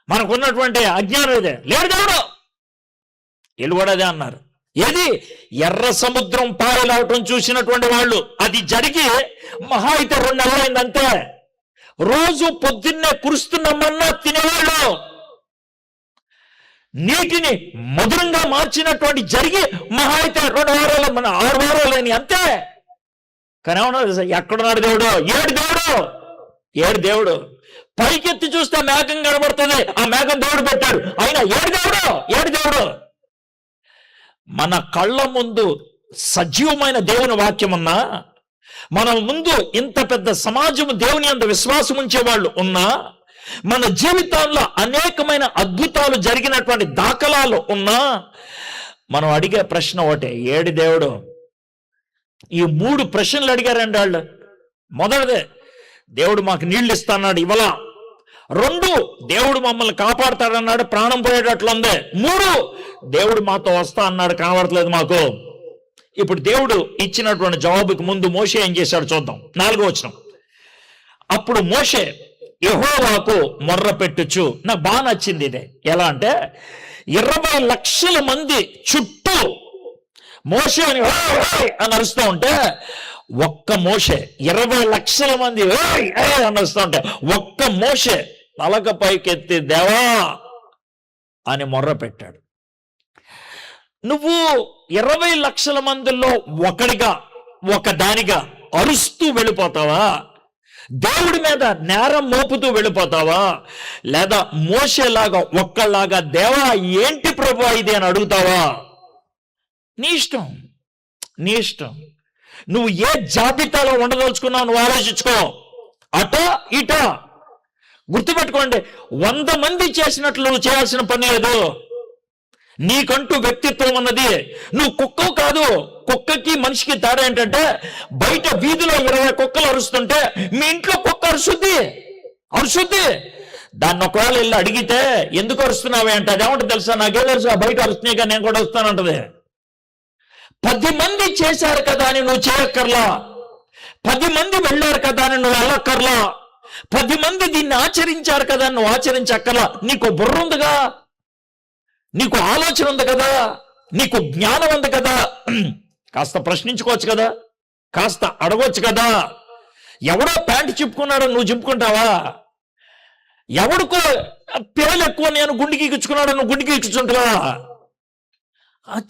[SPEAKER 1] మనకున్నటువంటి అజ్ఞానం ఇదే. లేడు దేవుడు. వీళ్ళు కూడా అదే అన్నారు. ఏది? ఎర్ర సముద్రం పాయలవటం చూసినటువంటి వాళ్ళు. అది జరిగి మహా అయితే 2 నెలలు అయిందంతే. రోజు పొద్దున్నే కురుస్తున్నమన్నా తినేవాళ్ళు. నీటిని మధురంగా మార్చినటువంటి జరిగి మహా అయితే 2 వారాలు, 6 వారాలు అని అంతే. కానీ ఏమన్నా ఎక్కడున్నాడు దేవుడు? ఏడు దేవుడు. పైకెత్తి చూస్తే మేఘం కనబడుతుంది, ఆ మేఘం దేవుడు పెట్టాడు. అయినా ఏడు దేవుడు. మన కళ్ళ ముందు సజీవమైన దేవుని వాక్యం ఉన్నా, మన ముందు ఇంత పెద్ద సమాజం దేవుని యందు విశ్వాసం ఉంచే వాళ్ళు ఉన్నా, మన జీవితాల్లో అనేకమైన అద్భుతాలు జరిగినటువంటి దాఖలాలు ఉన్నా, మనం అడిగే ప్రశ్న ఒకటే, ఏడు దేవుడు? ఈ 3 ప్రశ్నలు అడిగారండి వాళ్ళు. మొదటిదే, దేవుడు మాకు నీళ్ళు ఇస్తాన్నాడు, ఇవ్వలా. 2, దేవుడు మమ్మల్ని కాపాడుతాడన్నాడు, ప్రాణం పోయేటట్లుంది. 3, దేవుడు మాతో వస్తా అన్నాడు, కనబడట్లేదు మాకు. ఇప్పుడు దేవుడు ఇచ్చినటువంటి జవాబుకి ముందు మోషే ఏం చేశాడు చూద్దాం. 4వ వచనం. అప్పుడు మోషే యెహోవాకు మొర్ర పెట్టుచు. నాకు బాగా నచ్చింది ఇదే. ఎలా అంటే 20 లక్షల మంది చుట్టూ మోషే అని అరుస్తూ ఉంటే, ఒక్క మోషే 20 లక్షల మంది అని అరుస్తూ ఉంటే ఒక్క మోషే తలక పైకెత్తి దేవా అని మొర్ర పెట్టాడు. నువ్వు 20 లక్షల మందిలో ఒకదానిగా అరుస్తూ వెళ్ళిపోతావా? దేవుడి మీద నేరం మోపుతూ వెళ్ళిపోతావా? లేదా మోషేలాగా ఒక్కలాగా దేవా ఏంటి ప్రభు ఇది అని అడుగుతావా? నీ ఇష్టం. నువ్వు ఏ జాబితాలో ఉండదలుచుకున్నావు నువ్వు ఆలోచించుకో. అటో ఇటో గుర్తుపెట్టుకోండి, 100 మంది చేసినట్లు నువ్వు చేయాల్సిన పని లేదు. నీకంటూ వ్యక్తిత్వం ఉన్నది. నువ్వు కుక్క కాదు. కుక్కకి మనిషికి తేడా ఏంటంటే, బయట వీధిలో 20 కుక్కలు అరుస్తుంటే మీ ఇంట్లో కుక్క అరుస్తుంది. దాన్ని ఒకవేళ వెళ్ళి అడిగితే ఎందుకు అరుస్తున్నావే అంటే అదేమంటే తెలుసా, నాకే తెలుసా బయట అరుస్తున్నాయి కానీ నేను కూడా వస్తానంటది. 10 మంది చేశారు కదా అని నువ్వు చేయక్కర్లా. 10 మంది వెళ్ళారు కదా అని నువ్వు వెళ్ళక్కర్లా. 10 మంది దీన్ని ఆచరించారు కదా నువ్వు ఆచరించక్కర్లా. నీకు బుర్ర ఉందిగా, నీకు ఆలోచన ఉంది కదా, నీకు జ్ఞానం ఉంది కదా, కాస్త ప్రశ్నించుకోవచ్చు కదా, కాస్త అడగొచ్చు కదా. ఎవడో ప్యాంటు చింపుకున్నాడో నువ్వు చింపుకుంటావా? ఎవడికో పేలు ఎక్కువ నేను గుండెకి ఇచ్చుకున్నాడు, నువ్వు గుండెకి ఇచ్చుంటావా?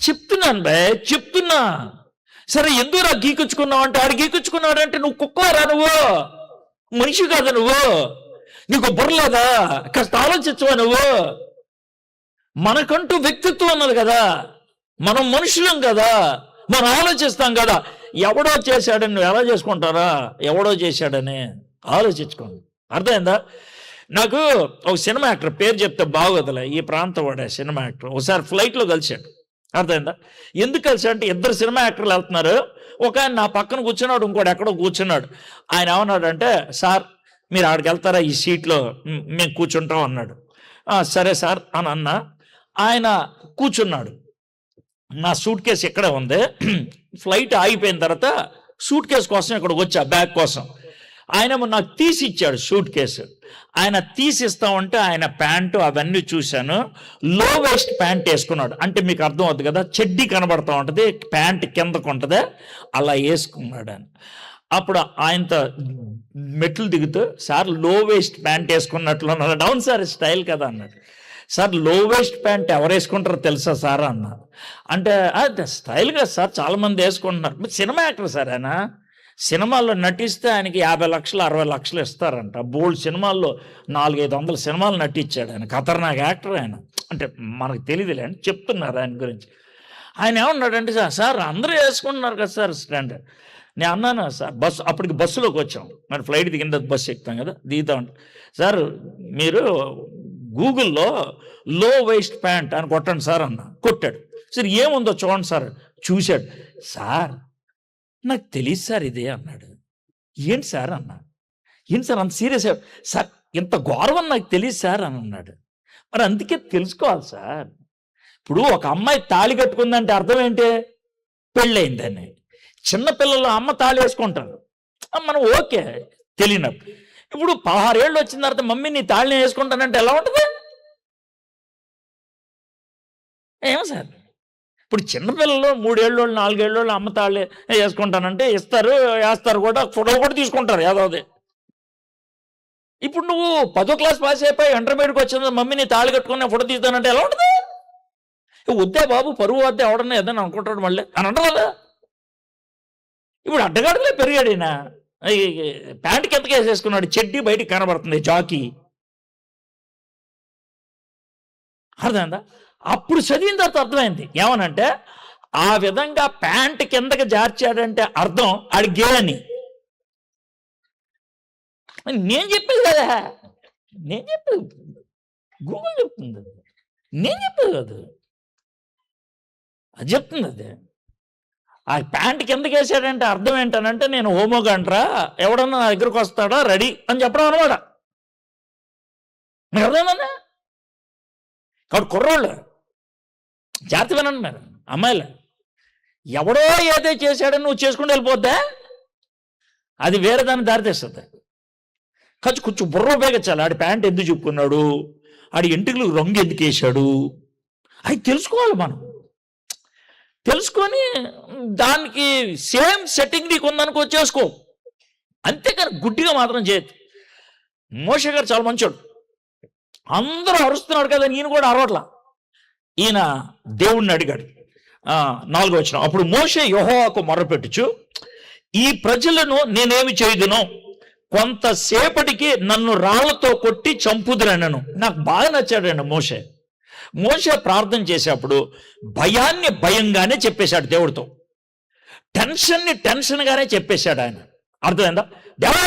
[SPEAKER 1] చెప్తున్నాను బే, చెప్తున్నా. సరే ఎందుకురా గీకుచ్చుకున్నావు అంటే, ఆడు గీకుచ్చుకున్నాడు అంటే నువ్వు కుక్కరా, నువ్వు మనిషి కాదా, నువ్వు నీకు బుర్రలేదా? కాస్త ఆలోచించవా నువ్వు? మనకంటూ వ్యక్తిత్వం ఉన్నది కదా, మనం మనుషులం కదా, మనం ఆలోచిస్తాం కదా. ఎవడో చేశాడని నువ్వు ఎలా చేసుకుంటారా? ఎవడో చేశాడని ఆలోచించుకోండి. అర్థమైందా? నాకు ఒక సినిమా యాక్టర్ పేరు చెప్తే బాగోదులే, ఈ ప్రాంతం వాడే సినిమా యాక్టర్, ఒకసారి ఫ్లైట్లో కలిశాడు. అర్థమైందా? ఎందుకు కలిసాడు అంటే, ఇద్దరు సినిమా యాక్టర్లు వెళ్తున్నారు. ఒక ఆయన నా పక్కన కూర్చున్నాడు, ఇంకోటి ఎక్కడో కూర్చున్నాడు. ఆయన ఏమన్నాడంటే, సార్ మీరు ఆడికి వెళ్తారా, ఈ సీట్లో మేము కూర్చుంటాం అన్నాడు. సరే సార్ అని అన్నా. ఆయన కూర్చున్నాడు. నా సూట్ కేసు ఇక్కడే ఉంది. ఫ్లైట్ ఆగిపోయిన తర్వాత సూట్ కేసు కోసం ఇక్కడికి వచ్చా, బ్యాగ్ కోసం. ఆయన నాకు తీసి ఇచ్చాడు సూట్ కేసు. ఆయన తీసిస్తామంటే ఆయన ప్యాంటు అవన్నీ చూశాను. లో వేస్ట్ ప్యాంట్ వేసుకున్నాడు. అంటే మీకు అర్థం అవుతుంది కదా, చెడ్డీ కనబడుతూ ఉంటుంది, ప్యాంట్ కిందకు ఉంటుంది, అలా వేసుకున్నాడు అని. అప్పుడు ఆయనతో మెట్లు దిగుతూ, సార్ లో వేస్ట్ ప్యాంట్ వేసుకున్నట్లు అన్నాడు. డౌన్ సార్ స్టైల్ కదా అన్నాడు. సార్ లో వేస్ట్ ప్యాంట్ ఎవరు వేసుకుంటారో తెలుసా సార్ అన్నా. అంటే అది స్టైల్గా సార్ చాలామంది వేసుకుంటున్నారు. మీరు సినిమా యాక్టర్ సార్, ఆయన సినిమాల్లో నటిస్తే ఆయనకి 50 లక్షలు 60 లక్షలు ఇస్తారంట. బోల్డ్ సినిమాల్లో 400-500 సినిమాలు నటించాడు ఆయన. ఖతర్నాక్ యాక్టర్ ఆయన. అంటే మనకు తెలియదులే అని చెప్తున్నారు ఆయన గురించి. ఆయన ఏమన్నాడంటే, సార్ అందరూ వేసుకుంటున్నారు కదా సార్ స్టాండ్. నేను అన్నాను సార్, అప్పటికి బస్సులోకి వచ్చాం, మరి ఫ్లైట్ దిగిన బస్సు ఎక్కుతాం కదా, దిగుతా ఉంటాం. సార్ మీరు గూగుల్లో లో వేస్ట్ ప్యాంట్ అని కొట్టండి సార్ అన్న. కొట్టాడు. సరే ఏముందో చూడండి సార్. చూశాడు. సార్ నాకు తెలియదు సార్ ఇదే అన్నాడు. ఏంటి సార్ అన్నా. ఏంటి సార్ అంత సీరియస్? సార్ ఇంత గౌరవం నాకు తెలియదు సార్ అని అన్నాడు. మరి అందుకే తెలుసుకోవాలి సార్. ఇప్పుడు ఒక అమ్మాయి తాళి కట్టుకుందంటే అర్థం ఏంటి? పెళ్ళయిందని. చిన్నపిల్లలు అమ్మ తాళి వేసుకుంటారు, మనం ఓకే తెలియనప్పుడు. ఇప్పుడు 16 ఏళ్ళు వచ్చిన తర్వాత మమ్మీ నీ తాళిని వేసుకుంటానంటే ఎలా ఉంటుంది? ఏమో సార్. ఇప్పుడు చిన్నపిల్లలు 3 ఏళ్ళోళ్ళు 4 ఏళ్ళోళ్ళు అమ్మ తాళి వేసుకుంటానంటే ఇస్తారు, వేస్తారు కూడా, ఫోటో కూడా తీసుకుంటారు ఏదోది. ఇప్పుడు నువ్వు 10వ క్లాస్ పాస్ అయిపోయి ఇంటర్మీడియట్కి వచ్చిన మమ్మీ నీ తాళి కట్టుకుని ఫోటో తీస్తానంటే ఎలా ఉంటుంది? వద్దే బాబు, పరువు వద్దే, ఎవడన్నా ఏదైనా అనుకుంటాడు మళ్ళీ అని అంటారు కదా. ఇప్పుడు అడ్డగాడులే పెరిగాడు ఈయన. ప్యాంట్ కిందకి వేసేసుకున్నాడు, చెడ్డీ బయటికి కనబడుతుంది, జాకీ. అర్థమైందా? అప్పుడు చదివిన తర్వాత అర్థమైంది ఏమనంటే, ఆ విధంగా ప్యాంట్ కిందకి జార్చాడంటే అర్థం ఆడి గే అని. నేను చెప్పేది కదా, నేను చెప్పేది గూగుల్ చెప్తుంది, నేను చెప్పేది కాదు, అది చెప్తుంది. అది ఆ ప్యాంట్ కిందకి వేసాడంటే అర్థం ఏంటనంటే, నేను హోమోగంట్రా, ఎవడన్నా నా దగ్గరకు వస్తాడా రెడీ అని చెప్పడం అనమాట. మీకు అర్థమైందన్నా? కాబట్టి కుర్రోళ్ళు జాగ్రత్త వినండి. మీరు అమ్మాయిలు, ఎవడో ఏదో చేశాడని నువ్వు చేసుకుంటూ వెళ్ళిపోద్దా, అది వేరే దాన్ని దారితీస్తుంది. కొంచెం బుర్ర ఉపయోగించాలి. ఆడి ప్యాంట్ ఎందుకు చెప్పుకున్నాడు, ఆడి ఎంటుకలు రంగు ఎందుకు వేసాడు, అవి తెలుసుకోవాలి. మనం తెలుసుకొని దానికి సేమ్ సెట్టింగ్ నీకు ఉందనుకో, చేసుకో. అంతేకాని గుడ్డిగా మాత్రం చేయదు. మోషే గారు చాలా మంచోడు. అందరూ అరుస్తున్నాడు కదా, ఈయన కూడా అరవట్లా. ఈయన దేవుణ్ణి అడిగాడు. 4వ వచనం, అప్పుడు మోషే యెహోవాకు మొర్రపెట్టుచు, ఈ ప్రజలను నేనేమి చేయుదును, కొంతసేపటికి నన్ను రాళ్లతో కొట్టి చంపుదురనను. నాకు బాగా నచ్చాడండి మోషే. మోషే ప్రార్థన చేసేప్పుడు భయాన్ని భయంగానే చెప్పేశాడు దేవుడితో, టెన్షన్ని టెన్షన్గానే చెప్పేశాడు ఆయన. అర్థమైందా? దేవా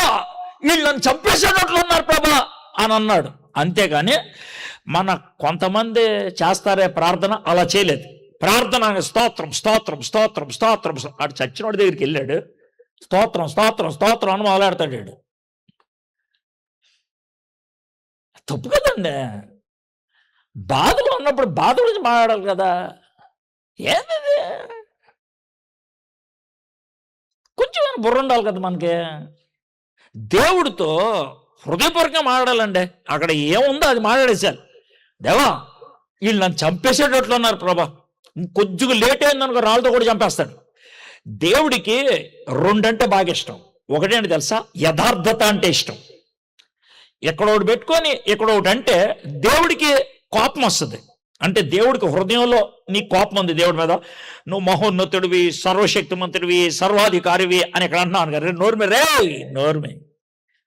[SPEAKER 1] వీళ్ళు నన్ను చంపేసేటట్లు ఉన్నారు ప్రభా అని అన్నాడు. అంతేగాని మన కొంతమంది చేస్తారే ప్రార్థన, అలా చేయలేదు. ప్రార్థన స్తోత్రం స్తోత్రం స్తోత్రం స్తోత్రం, అటు చచ్చినోడి దగ్గరికి వెళ్ళాడు, స్తోత్రం స్తోత్రం స్తోత్రం అని మొదలాడతాడు. తప్పు కదండి. బాధలో ఉన్నప్పుడు బాధ గురించి మాట్లాడాలి కదా. ఏంది కొంచెం బుర్ర ఉండాలి కదా మనకి. దేవుడితో హృదయపూర్వకంగా మాట్లాడాలండి. అక్కడ ఏముందో అది మాట్లాడేశారు. దేవా వీళ్ళు నన్ను చంపేసేటట్లు ఉన్నారు ప్రభా, కొద్దిగా లేట్ అయిందనుకో రాళ్ళతో కూడా చంపేస్తాడు. దేవుడికి 2 అంటే బాగా ఇష్టం. ఒకటేంటి తెలుసా? యథార్థత అంటే ఇష్టం. ఎక్కడొకటి పెట్టుకొని ఎక్కడొకటి అంటే దేవుడికి కోపం వస్తుంది. అంటే దేవుడికి హృదయంలో నీ కోపం ఉంది దేవుడి మీద. నువ్వు మహోన్నతుడివి, సర్వశక్తిమంతుడివి, సర్వాధికారివి అని ఇక్కడ అంటున్నాను కదా, నోరుమే రే నోరుమే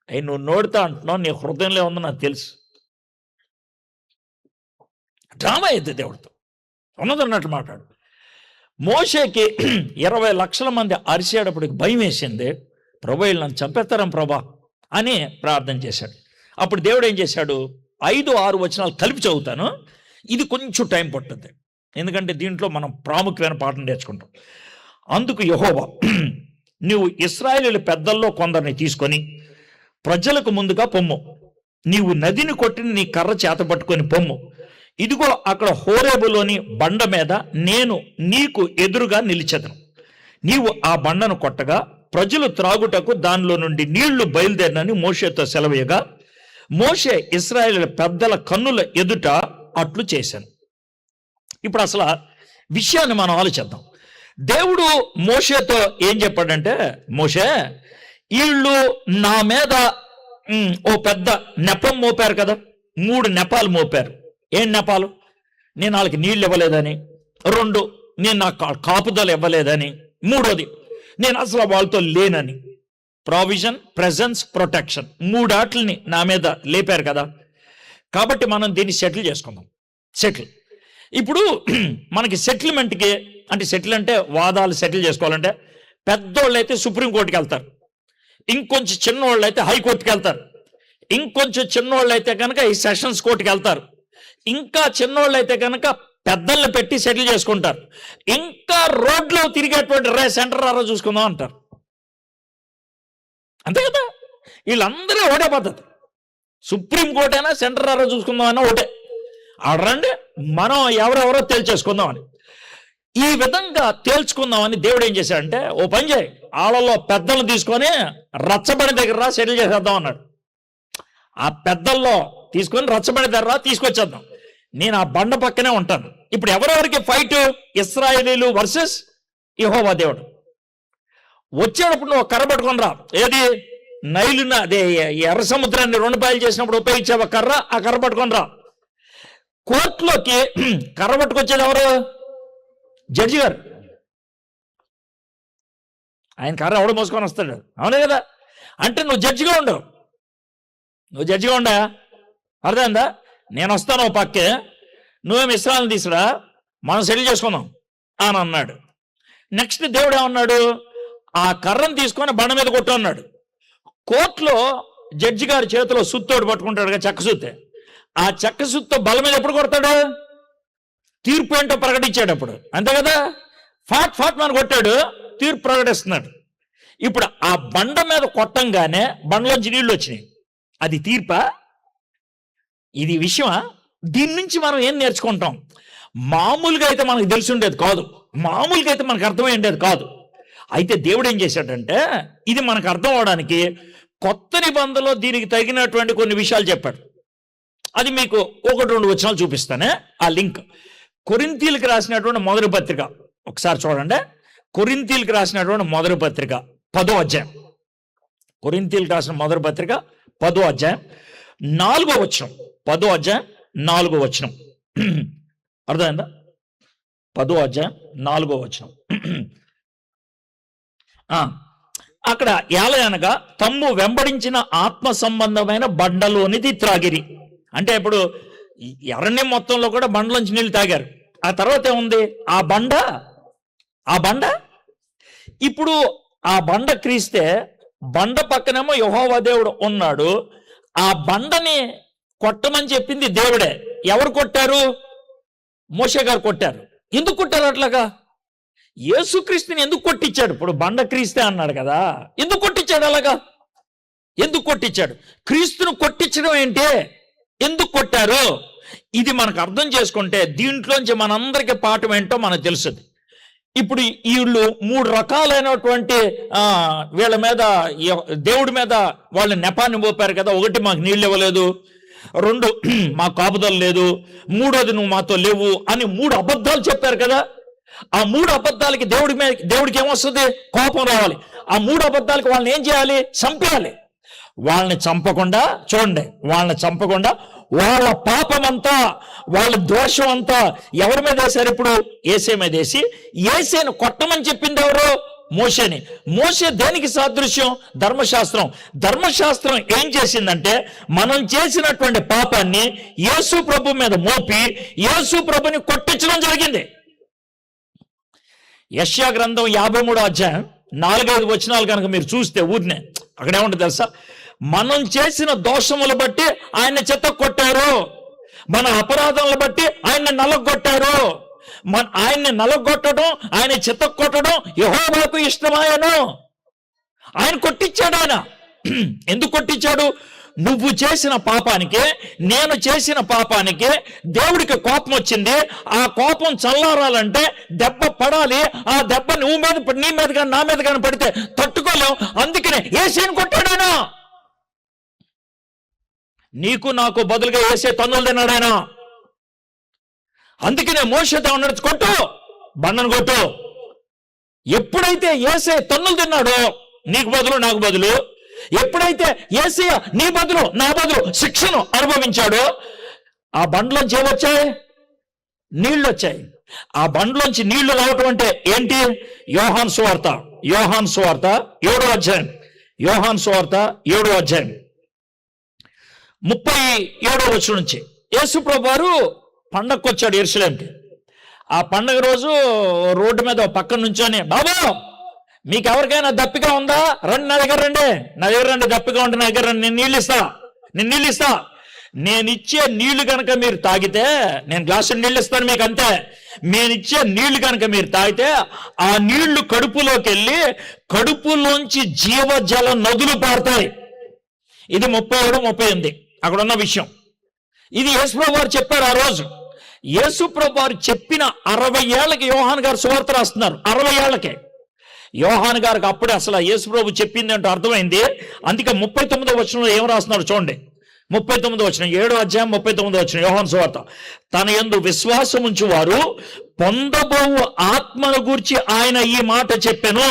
[SPEAKER 1] అవి నువ్వు నోడుతా అంటున్నావు, నీ హృదయంలో ఉందో నాకు తెలుసు. డ్రామా అయితే దేవుడితో ఉన్నదన్నట్టు మాట్లాడు. మోషేకి 20 లక్షల మంది అరిసేటప్పటికి భయం వేసింది. ప్రభు వీళ్ళు నన్ను చంపేస్తారం ప్రభా అని ప్రార్థన చేశాడు. అప్పుడు దేవుడు ఏం చేశాడు, 5-6 వచనాలు కలిపి చదువుతాను. ఇది కొంచెం టైం పట్టుద్ది, ఎందుకంటే దీంట్లో మనం ప్రాముఖ్యమైన పాఠం నేర్చుకుంటాం. అందుకు యెహోవా, నీవు ఇశ్రాయేలీయుల పెద్దల్లో కొందరిని తీసుకొని ప్రజలకు ముందుగా పొమ్ము. నీవు నదిని కొట్టిన నీ కర్ర చేత పట్టుకొని పొమ్ము. ఇదిగో అక్కడ హోరేబులోని బండ మీద నేను నీకు ఎదురుగా నిలిచెదను. నీవు ఆ బండను కొట్టగా ప్రజలు త్రాగుటకు దానిలో నుండి నీళ్లు బయలుదేరినని మోషేతో సెలవేయగా, మోషే ఇశ్రాయేలీయుల పెద్దల కన్నుల ఎదుట అట్లు చేశాను. ఇప్పుడు అసలు విషయాన్ని మనం ఆలోచిద్దాం. దేవుడు మోషేతో ఏం చెప్పాడంటే, మోషే వీళ్ళు నా మీద ఓ పెద్ద నెపం మోపారు కదా, 3 నెపాలు మోపారు. ఏం నెపాలు? నేను వాళ్ళకి నీళ్ళు ఇవ్వలేదని, 2 నేను నా కాపుదల ఇవ్వలేదని, 3వది నేను అసలు వాళ్ళతో లేనని. ప్రావిజన్, ప్రెజెన్స్, ప్రొటెక్షన్ 3 ఆటల్ని నా మీద లేపారు కదా. కాబట్టి మనం దీన్ని సెటిల్ చేసుకుందాం. ఇప్పుడు మనకి సెటిల్మెంట్కి అంటే సెటిల్ అంటే వాదాలు సెటిల్ చేసుకోవాలంటే పెద్దోళ్ళు అయితే సుప్రీంకోర్టుకి వెళ్తారు, ఇంకొంచెం చిన్నోళ్ళు అయితే హైకోర్టుకి వెళ్తారు, ఇంకొంచెం చిన్నోళ్ళు అయితే కనుక ఈ సెషన్స్ కోర్టుకి వెళ్తారు, ఇంకా చిన్నోళ్ళు అయితే కనుక పెద్దల్ని పెట్టి సెటిల్ చేసుకుంటారు, ఇంకా రోడ్లో తిరిగేటువంటి సెంటర్ రారా చూసుకుందాం అంటారు. అంతే కదా, వీళ్ళందరూ ఒకటే పద్ధతి. సుప్రీంకోర్టు అయినా సెంటర్ రారా చూసుకుందాం అయినా ఒకటే. ఆడరండి మనం ఎవరెవరో తేల్చేసుకుందామని. ఈ విధంగా తేల్చుకుందామని దేవుడు ఏం చేశాడంటే, ఓ పని చేయి, వాళ్ళలో పెద్దలను తీసుకొని రచ్చబడి దగ్గర సెటిల్ చేసేద్దాం అన్నాడు. ఆ పెద్దల్లో తీసుకొని రచ్చబడి దగ్గర తీసుకొచ్చేద్దాం, నేను ఆ బండ పక్కనే ఉంటాను. ఇప్పుడు ఎవరెవరికి ఫైట్? ఇశ్రాయేలీలు వర్సెస్ యెహోవా దేవుడు. వచ్చేటప్పుడు నువ్వు కర్ర పట్టుకొని రా. ఏది? నైలున అదే ఎర్ర సముద్రాన్ని 2 పాయలు చేసినప్పుడు ఉపయోగించావు కర్ర, ఆ కర్ర పట్టుకొని రా. కోర్టులోకి కర్ర పట్టుకొచ్చేది ఎవరు? జడ్జి గారు. ఆయన కర్ర ఎవడు మోసుకొని వస్తాడు, అవునే కదా. అంటే నువ్వు జడ్జిగా ఉండవు, నువ్వు జడ్జిగా ఉండా, అర్థమైందా? నేను వస్తాను ఓ పక్కే, నువ్వేమి ఇస్రాయల్ని తీసురా, మనం సెటిల్ చేసుకుందాం అని అన్నాడు. నెక్స్ట్ దేవుడు ఏమన్నాడు, ఆ కర్రను తీసుకొని బండ మీద కొట్టు అన్నాడు. కోర్టులో జడ్జి గారి చేతిలో సుత్తోడు పట్టుకుంటాడుగా, చెక్క సుత్తే. ఆ చెక్క సుత్తో బల మీద ఎప్పుడు కొడతాడు? తీర్పు ఏంటో ప్రకటించేటప్పుడు, అంతే కదా. ఫాట్ మన కొట్టాడు, తీర్పు ప్రకటిస్తున్నాడు. ఇప్పుడు ఆ బండ మీద కొట్టంగానే బండలోంచి నీళ్ళు వచ్చినాయి, అది తీర్పా? ఇది విషయమా? దీని నుంచి మనం ఏం నేర్చుకుంటాం? మామూలుగా అయితే మనకు తెలిసి ఉండేది కాదు, మామూలుగా అయితే మనకు అర్థమై ఉండేది కాదు. అయితే దేవుడు ఏం చేశాడంటే, ఇది మనకు అర్థం అవడానికి కొత్త నిబంధనలో దీనికి తగినటువంటి కొన్ని విషయాలు చెప్పాడు. అది మీకు 1-2 వచనాలు చూపిస్తానే. ఆ లింక్ కొరింథీయులకు రాసినటువంటి మొదటి పత్రిక ఒకసారి చూడండి. కొరింథీయులకు రాసినటువంటి మొదటి పత్రిక 10వ అధ్యాయం. కొరింథీయులకు రాసిన మొదటి పత్రిక 10వ అధ్యాయం 4వ వచనం. 10వ అధ్యాయం 4వ వచనం. అర్థమైందా? 10వ అధ్యాయం 4వ వచనం. అక్కడ ఏలయనగా తమ్ము వెంబడించిన ఆత్మ సంబంధమైన బండలోనిది త్రాగిరి. అంటే ఇప్పుడు ఎర్రని మొత్తంలో కూడా బండలోంచి నీళ్ళు తాగారు. ఆ తర్వాత ఏముంది? ఆ బండ ఇప్పుడు ఆ బండ క్రీస్తే, బండ పక్కనేమో యెహోవా దేవుడు ఉన్నాడు. ఆ బండని కొట్టమని చెప్పింది దేవుడే. ఎవరు కొట్టారు? మోషే గారు కొట్టారు. ఎందుకు కొట్టారు అట్లాగా? యేసుక్రీస్తుని ఎందుకు కొట్టించాడు? ఇప్పుడు బండ క్రీస్తే అన్నాడు కదా, ఎందుకు కొట్టించాడు అలాగా? ఎందుకు కొట్టించాడు? క్రీస్తును కొట్టించడం ఏంటి? ఎందుకు కొట్టారు? ఇది మనకు అర్థం చేసుకుంటే దీంట్లోంచి మనందరికీ పాఠం ఏంటో మనకు తెలుస్తుంది. ఇప్పుడు వీళ్ళు 3 రకాలైనటువంటి వీళ్ళ మీద, దేవుడి మీద వాళ్ళ నెపాన్ని మోపారు కదా. 1 మాకు నీళ్ళు ఇవ్వలేదు, 2 మాకు కాపుదల లేదు, 3వది నువ్వు మాతో లేవు అని 3 అబద్ధాలు చెప్పారు కదా. ఆ 3 అబద్ధాలకి దేవుడికి ఏమొస్తుంది? కోపం రావాలి. ఆ 3 అబద్ధాలకి వాళ్ళని ఏం చేయాలి? చంపేయాలి. వాళ్ళని చంపకుండా, చూడండి, వాళ్ళని చంపకుండా వాళ్ళ పాపమంతా, వాళ్ళ దోషం అంతా ఎవరి మీద వేశారు? ఇప్పుడు యేసే మీద వేసి, యేసేను కొట్టమని చెప్పింది ఎవరు? మోషేని. మోషే దేనికి సాదృశ్యం? ధర్మశాస్త్రం. ధర్మశాస్త్రం ఏం చేసిందంటే మనం చేసినటువంటి పాపాన్ని యేసు ప్రభు మీద మోపి యేసు ప్రభుని కొట్టించడం జరిగింది. యెషయా గ్రంథం 53వ అధ్యాయం 4-5 వచనాలు కనుక మీరు చూస్తే ఊరినే అక్కడ ఏముంటుంది తెలుసా? మనం చేసిన దోషములు బట్టి ఆయన్ని చెత్త కొట్టారు, మన అపరాధములు బట్టి ఆయన్ని నలగొట్టారు. ఆయన్ని నలగొట్టడం, ఆయన చెత్త కొట్టడం యెహోవాకు ఇష్టమాయను. ఆయన కొట్టించాడు. ఆయన ఎందుకు కొట్టించాడు? నువ్వు చేసిన పాపానికి, నేను చేసిన పాపానికి దేవుడికి కోపం వచ్చింది. ఆ కోపం చల్లారాలంటే దెబ్బ పడాలి. ఆ దెబ్బ నీ మీద కానీ నా మీద కానీ పడితే తట్టుకోలేం. అందుకనే యేసేను కొట్టాడు ఆయన. నీకు నాకు బదులుగా యేసే తన్నులు తిన్నాడు ఆయన. అందుకనే మోషేతో ఉన్నాడు, కొట్టు, బండను కొట్టు. ఎప్పుడైతే యేసే తన్నులు తిన్నాడో, నీకు బదులు నాకు బదులు, ఎప్పుడైతే యేసయ్య నీ బదులు నా బదులు శిక్షను అనుభవించాడో, ఆ బండ్లోంచి ఏమొచ్చాయి? నీళ్ళు వచ్చాయి. ఆ బండ్లోంచి నీళ్లు రావటం అంటే ఏంటి? యోహాను సువార్త 7వ అధ్యాయం, యోహాను సువార్త 7వ అధ్యాయం 37వ వచనం నుంచి. యేసు ప్రభువు వారు పండగకు వచ్చాడు యెరూషలేంకి. ఆ పండగ రోజు రోడ్డు మీద పక్కన నుంచొని, బాబు మీకు ఎవరికైనా దప్పిగా ఉందా? రండి, నా దగ్గర రండి, దప్పిగా ఉంటే నా దగ్గర రండి, నేను నీళ్ళు ఇస్తా. నేను ఇచ్చే నీళ్లు కనుక మీరు తాగితే, నేను గ్లాసు నీళ్ళు ఇస్తాను మీకు, అంతే. నేను ఇచ్చే నీళ్లు కనుక మీరు తాగితే ఆ నీళ్లు కడుపులోకి వెళ్ళి కడుపులోంచి జీవజల నదులు పారుతాయి. ఇది 37, 38 అక్కడ ఉన్న విషయం. ఇది యేసుప్రభు వారు చెప్పారు ఆ రోజు. యేసుప్రభు వారు చెప్పిన 60 ఏళ్ళకి యోహాను గారు సువార్త రాస్తున్నారు. 60 ఏళ్ళకే యోహాను గారికి అప్పుడే అసలు యేసుప్రభు చెప్పింది అంటే అర్థమైంది. అందుకే 39వ వచనంలో ఏం రాస్తున్నారు చూడండి. 39వ వచనం, 7వ అధ్యాయం 39వ వచనం, యోహాను సువార్త. తన యందు విశ్వాసం ఉంచు వారు పొందబోవు ఆత్మను గూర్చి ఆయన ఈ మాట చెప్పెను.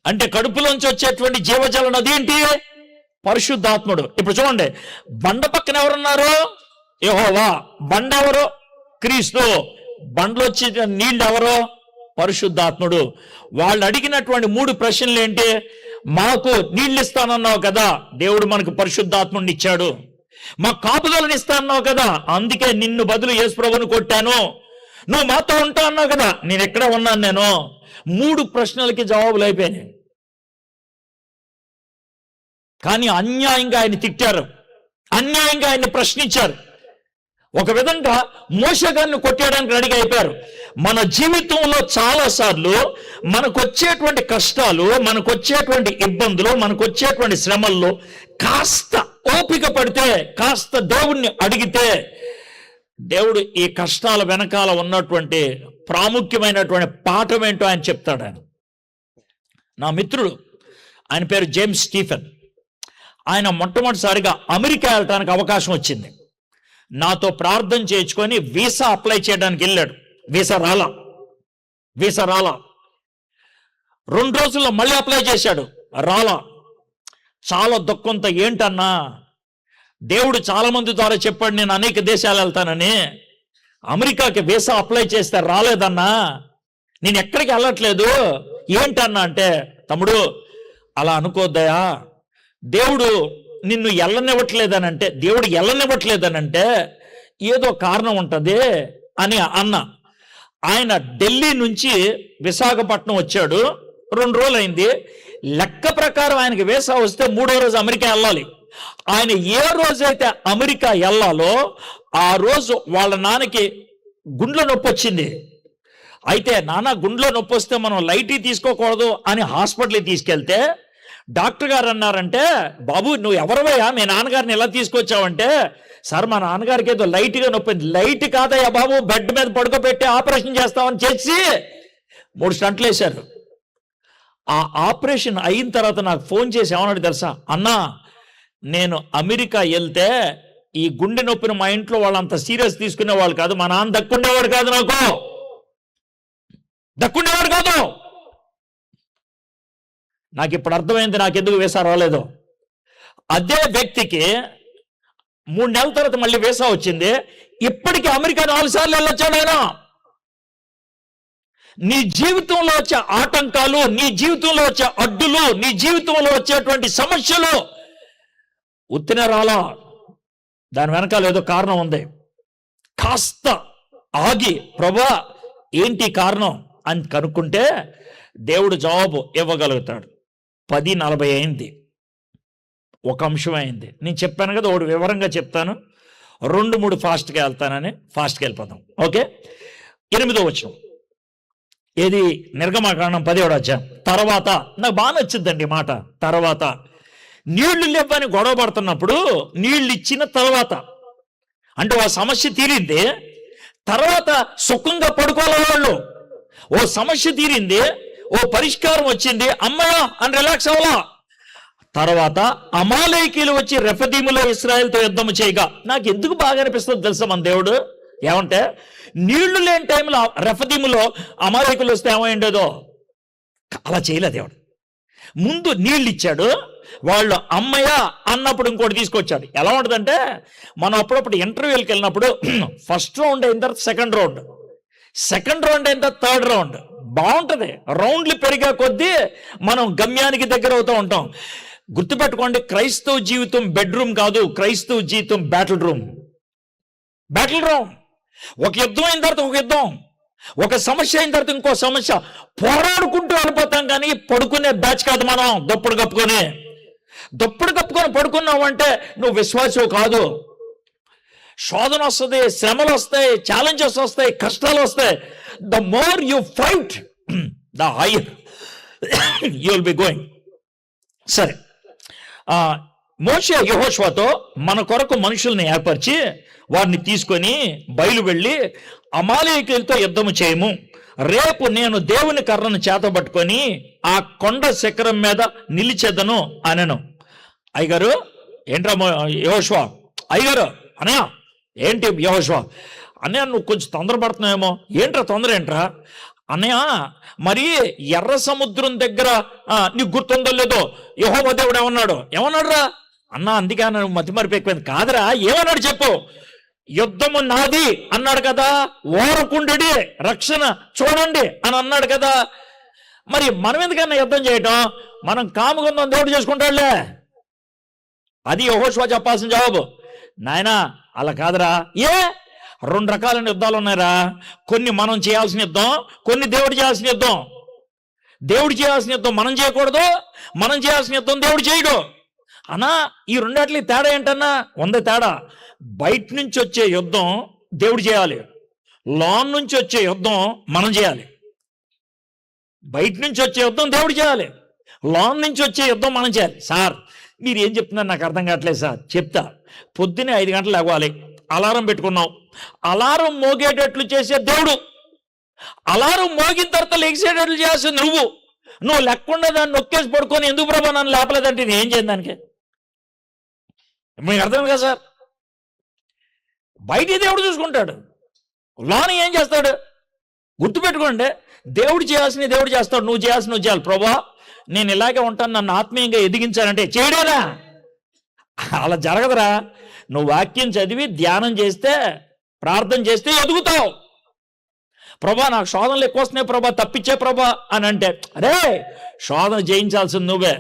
[SPEAKER 1] అంటే కడుపులోంచి వచ్చేటువంటి జీవజల నది ఏంటి? పరిశుద్ధాత్ముడు. ఇప్పుడు చూడండి, బండ పక్కన ఎవరున్నారు? యెహోవా. బండ ఎవరు? క్రీస్తు. బండ్లో వచ్చే నీళ్ళు ఎవరు? పరిశుద్ధాత్ముడు. వాళ్ళు అడిగినటువంటి 3 ప్రశ్నలు ఏంటి? మాకు నీళ్ళు ఇస్తానన్నావు కదా, దేవుడు మనకు పరిశుద్ధాత్ముడిని ఇచ్చాడు. మాకు కాపుదలను ఇస్తానన్నావు కదా, అందుకే నిన్ను బదులు యేసు ప్రభువుని కొట్టాను. నువ్వు మాతో ఉంటా అన్నావు కదా, నేను ఎక్కడ ఉన్నాను. నేను 3 ప్రశ్నలకి జవాబులు అయిపోయినాయి. కానీ అన్యాయంగా ఆయన తిట్టారు, అన్యాయంగా ఆయన్ని ప్రశ్నించారు. ఒక విధంగా మోషే గారిని కొట్టేయడానికి రెడీగా అయిపోయారు. మన జీవితంలో చాలాసార్లు మనకొచ్చేటువంటి కష్టాలు, మనకొచ్చేటువంటి ఇబ్బందులు, మనకొచ్చేటువంటి శ్రమల్లో కాస్త ఓపిక పడితే, కాస్త దేవుణ్ణి అడిగితే, దేవుడు ఈ కష్టాల వెనకాల ఉన్నటువంటి ప్రాముఖ్యమైనటువంటి పాఠం ఏంటో ఆయన చెప్తాడు. ఆయన నా మిత్రుడు, ఆయన పేరు జేమ్స్ స్టీఫెన్. ఆయన మొట్టమొదటిసారిగా అమెరికా వెళ్ళటానికి అవకాశం వచ్చింది. నాతో ప్రార్థన చేయించుకొని వీసా అప్లై చేయడానికి వెళ్ళాడు. వీసా రాలా. 2 రోజుల్లో మళ్ళీ అప్లై చేశాడు, రాలా. చాలా దుఃఖంతో, ఏంటన్నా, దేవుడు చాలా మంది ద్వారా చెప్పాడు నేను అనేక దేశాలు వెళ్తానని, అమెరికాకి వీసా అప్లై చేస్తే రాలేదన్నా, నేను ఎక్కడికి వెళ్ళట్లేదు, ఏంటన్నా అంటే, తమ్ముడు అలా అనుకోద్దయా, దేవుడు నిన్ను వెళ్ళనివ్వట్లేదనంటే, దేవుడు వెళ్ళనివ్వట్లేదనంటే ఏదో కారణం ఉంటుంది అని అన్న. ఆయన ఢిల్లీ నుంచి విశాఖపట్నం వచ్చాడు. 2 రోజులు అయింది. లెక్క ప్రకారం ఆయనకి వీసా వస్తే 3వ రోజు అమెరికా వెళ్ళాలి. ఆయన ఏ రోజైతే అమెరికా వెళ్ళాలో ఆ రోజు వాళ్ళ నాన్నకి గుండెలో నొప్పి వచ్చింది. అయితే నాన్న గుండెలో నొప్పి వస్తే మనం లైట్ తీసుకోకూడదు అని హాస్పిటల్కి తీసుకెళ్తే డాక్టర్ గారు అన్నారంటే, బాబు నువ్వు ఎవరివయ్యా మీ నాన్నగారిని ఎలా తీసుకొచ్చావంటే, సార్ మా నాన్నగారికి ఏదో లైట్గా నొప్పి. లైట్ కాదయ్యా బాబు, బెడ్ మీద పడుకోబెట్టి ఆపరేషన్ చేస్తామని చేసి 3 స్టంట్లు వేశారు. ఆ ఆపరేషన్ అయిన తర్వాత నాకు ఫోన్ చేసి ఏమన్నాడు తెలుసా? అన్నా, నేను అమెరికా వెళ్తే ఈ గుండె నొప్పిని మా ఇంట్లో వాళ్ళు అంత సీరియస్ తీసుకునేవాళ్ళు కాదు, మా నాన్న దక్కుండేవాడు కాదు, దక్కుండేవాడు కాదు. నాకు ఇప్పుడు అర్థమైంది నాకెందుకు వీసా రాలేదు. అదే వ్యక్తికి 3 నెలల తర్వాత మళ్ళీ వీసా వచ్చింది. ఇప్పటికీ అమెరికా 4 సార్లు వెళ్ళొచ్చాడు ఆయన. నీ జీవితంలో వచ్చే ఆటంకాలు, నీ జీవితంలో వచ్చే అడ్డులు, నీ జీవితంలో వచ్చేటువంటి సమస్యలు ఉత్తిన రాలా, దాని వెనకాల ఏదో కారణం ఉంది. కాస్త ఆగి ప్రభువా ఏంటి కారణం అని కనుక్కుంటే దేవుడు జవాబు ఇవ్వగలుగుతాడు. 10:40 అయింది, ఒక అంశం అయింది. నేను చెప్పాను కదా, ఒకటి వివరంగా చెప్తాను, 2-3 ఫాస్ట్గా వెళ్తానని. ఫాస్ట్గా వెళ్ళిపోతాం. ఓకే, 8వ వచనం. ఏది? నిర్గమకాండం 10వ అధ్యాయం. తర్వాత నాకు బాగా నచ్చిందండి మాట. తర్వాత నీళ్లు లేవని గొడవ పడుతున్నప్పుడు నీళ్ళు ఇచ్చిన తర్వాత, అంటే ఆ సమస్య తీరింది, తర్వాత సుఖంగా పడుకోవాలి వాళ్ళు. ఓ సమస్య తీరింది, ఓ పరిష్కారం వచ్చింది, అమ్మయ్య అని రిలాక్స్ అవ్వాలా. తర్వాత అమాలేకీలు వచ్చి రెఫదీములో ఇశ్రాయేలుతో యుద్ధం చేయగా, నాకు ఎందుకు బాగా అనిపిస్తుంది తెలుసా మన దేవుడు? ఏమంటే నీళ్లు లేని టైంలో రెఫదీములో అమాలేకులు వస్తే ఏమైండేదో అలా చేయలే దేవుడు. ముందు నీళ్ళు ఇచ్చాడు, వాళ్ళు అమ్మయ్య అన్నప్పుడు ఇంకోటి తీసుకొచ్చాడు. ఎలా ఉంటుందంటే మనం అప్పుడప్పుడు ఇంటర్వ్యూకి వెళ్ళినప్పుడు ఫస్ట్ రౌండ్ అయిన తర్వాత సెకండ్ రౌండ్ అయిన తర్వాత థర్డ్ రౌండ్ బాగుంటుంది. రౌండ్లు పెరిగే కొద్దీ మనం గమ్యానికి దగ్గర అవుతూ ఉంటాం. గుర్తుపెట్టుకోండి, క్రైస్తవ జీవితం బెడ్రూమ్ కాదు, క్రైస్తవ జీవితం బ్యాటిల్ రూమ్. ఒక యుద్ధం అయిన తర్వాత ఒక యుద్ధం, ఒక సమస్య అయిన తర్వాత ఇంకో సమస్య, పోరాడుకుంటూ వెళ్ళిపోతాం. కానీ పడుకునే బ్యాచ్ కాదు మనం. దుప్పటి కప్పుకొని పడుకున్నావు అంటే నువ్వు విశ్వాసవు కాదు. శోధన వస్తుంది, శ్రమలు వస్తాయి, ఛాలెంజెస్ వస్తాయి, కష్టాలు వస్తాయి. The more you fight the higher you will be going. సరే, మోషే యెహోషువతో మన కొరకు మనుషుల్ని ఏర్పరిచి వారిని తీసుకొని బయలు వెళ్ళి అమాలేకీయులతో యుద్ధము చేయము. రేపు నేను దేవుని కర్రను చేతబట్టుకొని ఆ కొండ శిఖరం మీద నిలిచెదను అనెను. అయ్యగారు ఏంట్రా యెహోషువ? అయ్యగారు అనయా ఏంటి యెహోషువ? అన్నయ్య నువ్వు కొంచెం తొందరపడుతున్నావేమో. ఏంట్రా తొందర ఏంట్రా? అన్నయ్య మరి ఎర్ర సముద్రం దగ్గర నీకు గుర్తుందో లేదో యెహోవా దేవుడు ఏమన్నాడు రా అన్న? అందుకే నువ్వు మతి మరిపి ఎక్కువైంది కాదురా. ఏమన్నాడు చెప్పు? యుద్ధము నాది అన్నాడు కదా, ఓరకుండి రక్షణ చూడండి అని అన్నాడు కదా. మరి మనం ఎందుకన్నా యుద్ధం చేయటం? మనం కాముకుందాం, దేవుడు చేసుకుంటాడులే. అది యెహోషువ చెప్పాల్సిన జవాబు. నాయనా అలా కాదురా. 2 రకాలైన యుద్ధాలు ఉన్నాయిరా. కొన్ని మనం చేయాల్సిన యుద్ధం, కొన్ని దేవుడు చేయాల్సిన యుద్ధం. దేవుడు చేయాల్సిన యుద్ధం మనం చేయకూడదు, మనం చేయాల్సిన యుద్ధం దేవుడు చేయడు. అన్నా ఈ రెండాట్లకి తేడా ఏంటన్నా? ఉంది తేడా. బయట నుంచి వచ్చే యుద్ధం దేవుడు చేయాలి, లోన్ నుంచి వచ్చే యుద్ధం మనం చేయాలి. బయట నుంచి వచ్చే యుద్ధం దేవుడు చేయాలి, లోన్ నుంచి వచ్చే యుద్ధం మనం చేయాలి. సార్ మీరు ఏం చెప్తున్నారు నాకు అర్థం కావట్లేదు సార్. చెప్తా. పొద్దున్నే 5 గంటలు లేవాలి, అలారం పెట్టుకున్నావు. అలారం మోగేటట్లు చేసే దేవుడు, అలారం మోగిన తర్వాత లెగిసేటట్లు చేసే నువ్వు లేకుండా దాన్ని నొక్కేసి పడుకొని ఎందుకు ప్రభా నన్ను లేపలేదంటే నేను ఏం చేయను దానికి? మీకు అర్థం కదా సార్? బయట దేవుడు చూసుకుంటాడు, లోన ఏం చేస్తాడు? గుర్తుపెట్టుకోండి, దేవుడు చేయాల్సిన దేవుడు చేస్తాడు, నువ్వు చేయాల్సిన నువ్వు చేయాలి. ప్రభా నేను ఇలాగే ఉంటాను, నన్ను ఆత్మీయంగా ఎదిగించానంటే చేయడేనా? అలా జరగదురా. నువ్వు వాక్యం చదివి ధ్యానం చేస్తే, ప్రార్థన చేస్తే ఎదుగుతావు. ప్రభా నాకు శోధనలు ఎక్కువ వస్తున్నాయి ప్రభా, తప్పించే ప్రభా అని అంటే, అరే శోధన జయించాల్సింది నువ్వే,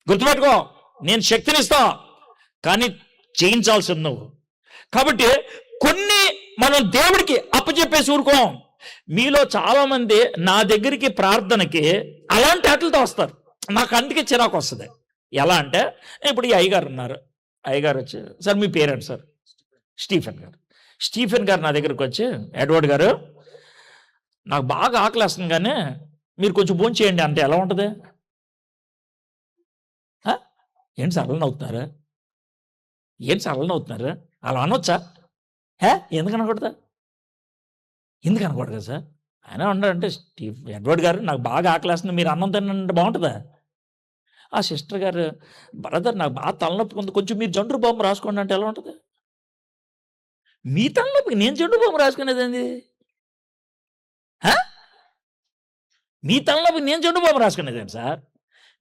[SPEAKER 1] గుర్తుపెట్టుకో. నేను శక్తినిస్తా, కానీ చేయించాల్సింది నువ్వు. కాబట్టి కొన్ని మనం దేవుడికి అప్పచెప్పేసి ఊరుకోం. మీలో చాలా మంది నా దగ్గరికి ప్రార్థనకి అలాంటి ఆటలతో వస్తారు. నాకు అందుకే చిరాకు వస్తుంది. ఎలా అంటే, ఇప్పుడు ఈ అయ్యగారు ఉన్నారు, అయ్యగారు వచ్చి సార్ మీ పేరెంట్ సార్ స్టీఫెన్ గారు నా దగ్గరికి వచ్చి, ఎడ్వర్డ్ గారు నాకు బాగా ఆకలేస్తుంది కానీ మీరు కొంచెం భోజనం చేయండి అంటే ఎలా ఉంటుంది? ఏంటి సార్ అలా నవ్వుతున్నారు? అలా అనొచ్చా? ఎందుకు అనకూడదా? సార్ ఆయన ఉన్నాడంటే ఎడ్వర్డ్ గారు నాకు బాగా ఆకలేస్తుంది, మీరు అన్నం తినంటే బాగుంటుందా? ఆ సిస్టర్ గారు బ్రదర్ నాకు బాగా తలనొప్పి ఉంది, కొంచెం మీరు జండు బాంబు రాసుకోండి అంటే ఎలా ఉంటుంది? మీ తలనొప్పికి నేను జండు బాంబు రాసుకునేదండి? మీ తలనొప్పికి నేను జండు బాంబు రాసుకునేదండి సార్?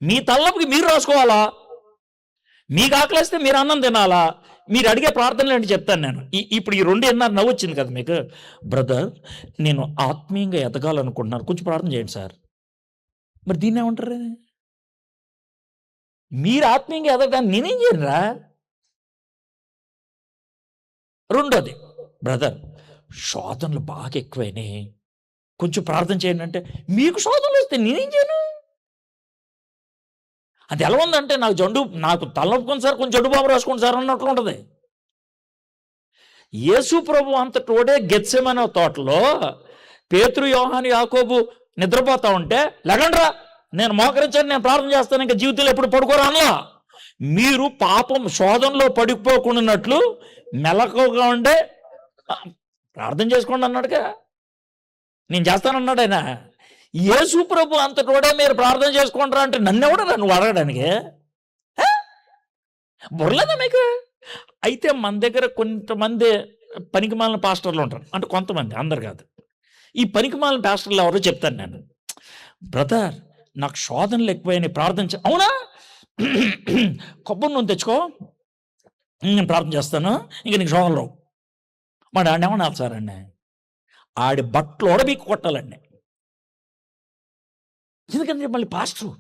[SPEAKER 1] మీ తలనొప్పికి మీరు రాసుకోవాలా? మీకు ఆకలిస్తే మీరు అన్నం తినాలా? మీరు అడిగే ప్రార్థనలు ఏంటి చెప్తాను నేను. ఇప్పుడు ఈ 2.5 నవ్వు వచ్చింది కదా మీకు. బ్రదర్, నేను ఆత్మీయంగా ఎదగాలనుకుంటున్నాను, కొంచెం ప్రార్థన చేయండి సార్. మరి దీన్ని ఏమంటారు? మీరు ఆత్మీయంగా ఎదగడానికి నేనేం చేయనురా? రెండోది, బ్రదర్ శోధనలు బాగా ఎక్కువైనాయి, కొంచెం ప్రార్థన చేయండి అంటే, మీకు శోధనలు వస్తే నేనేం చేయను? అది ఎలా ఉందంటే, నాకు తలనొప్పుకొని సార్ కొంచెం జడ్డు బాబు రాసుకోండి సార్ అన్నట్లు ఉంటుంది. యేసు ప్రభు అంతటోడే గెత్సెమనే తోటలో పేతురు, యోహాను, యాకోబు నిద్రపోతా ఉంటే, లెగండ్రా నేను మోకరించాను, నేను ప్రార్థన చేస్తాను, ఇంకా జీవితంలో ఎప్పుడు పడుకోరా అన్నా. మీరు పాపం శోధనలో పడిపోకుండాన్నట్లు మెలకుగా ఉండే ప్రార్థన చేసుకోండి అన్నాడుగా. నేను చేస్తానన్నాడు ఆయన. యేసు ప్రభు అంతటోడే మీరు ప్రార్థన చేసుకుంటారా అంటే నన్నెవడ నువ్వు అడగడానికి? బుర్రలేదా మీకు? అయితే మన దగ్గర కొంతమంది పనికిమాలిన పాస్టర్లు ఉంటారు, అంటే కొంతమంది, అందరు కాదు. ఈ పనికిమాలిన పాస్టర్లు ఎవరో చెప్తాను నేను, బ్రదర్ నాకు శోధనలు ఎక్కువైనా ప్రార్థన అవునా, కొబ్బరి నూనె తెచ్చుకో, నేను ప్రార్థన చేస్తాను, ఇంక నీకు శోధనలు రావు. మరి ఆడిని ఏమన్నా సార్ అండి, ఆడి బట్టలు ఓడబీకి కొట్టాలండి. ఎందుకంటే మళ్ళీ పాస్టరు.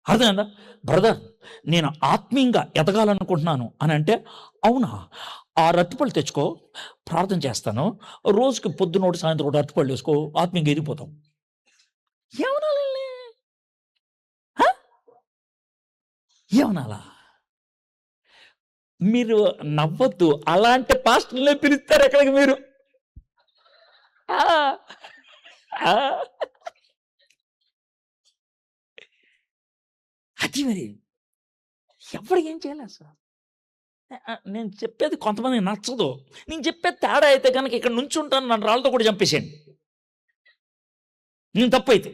[SPEAKER 1] అర్థమైందా? బ్రదర్ నేను ఆత్మీయంగా ఎదగాలనుకుంటున్నాను అని అంటే, అవునా, 6 అరటిపళ్ళు తెచ్చుకో, ప్రార్థన చేస్తాను, రోజుకి పొద్దునోటి సాయంత్రం 1 అరటిపళ్ళు వేసుకో, ఆత్మీయంగా ఎదిగిపోతాం. ఏమనాలండి? ఏమనాలా? మీరు నవ్వద్దు, అలాంటి పాస్టర్లే పిలుస్తారు ఎక్కడికి మీరు. అది మరి ఎవరికి ఏం చేయలేదు సార్. నేను చెప్పేది కొంతమందికి నచ్చదు. నేను చెప్పేది తేడా అయితే కనుక ఇక్కడ నుంచి ఉంటాను, నన్ను రాళ్ళతో కూడా చంపేసేయండి, నేను తప్పైతే.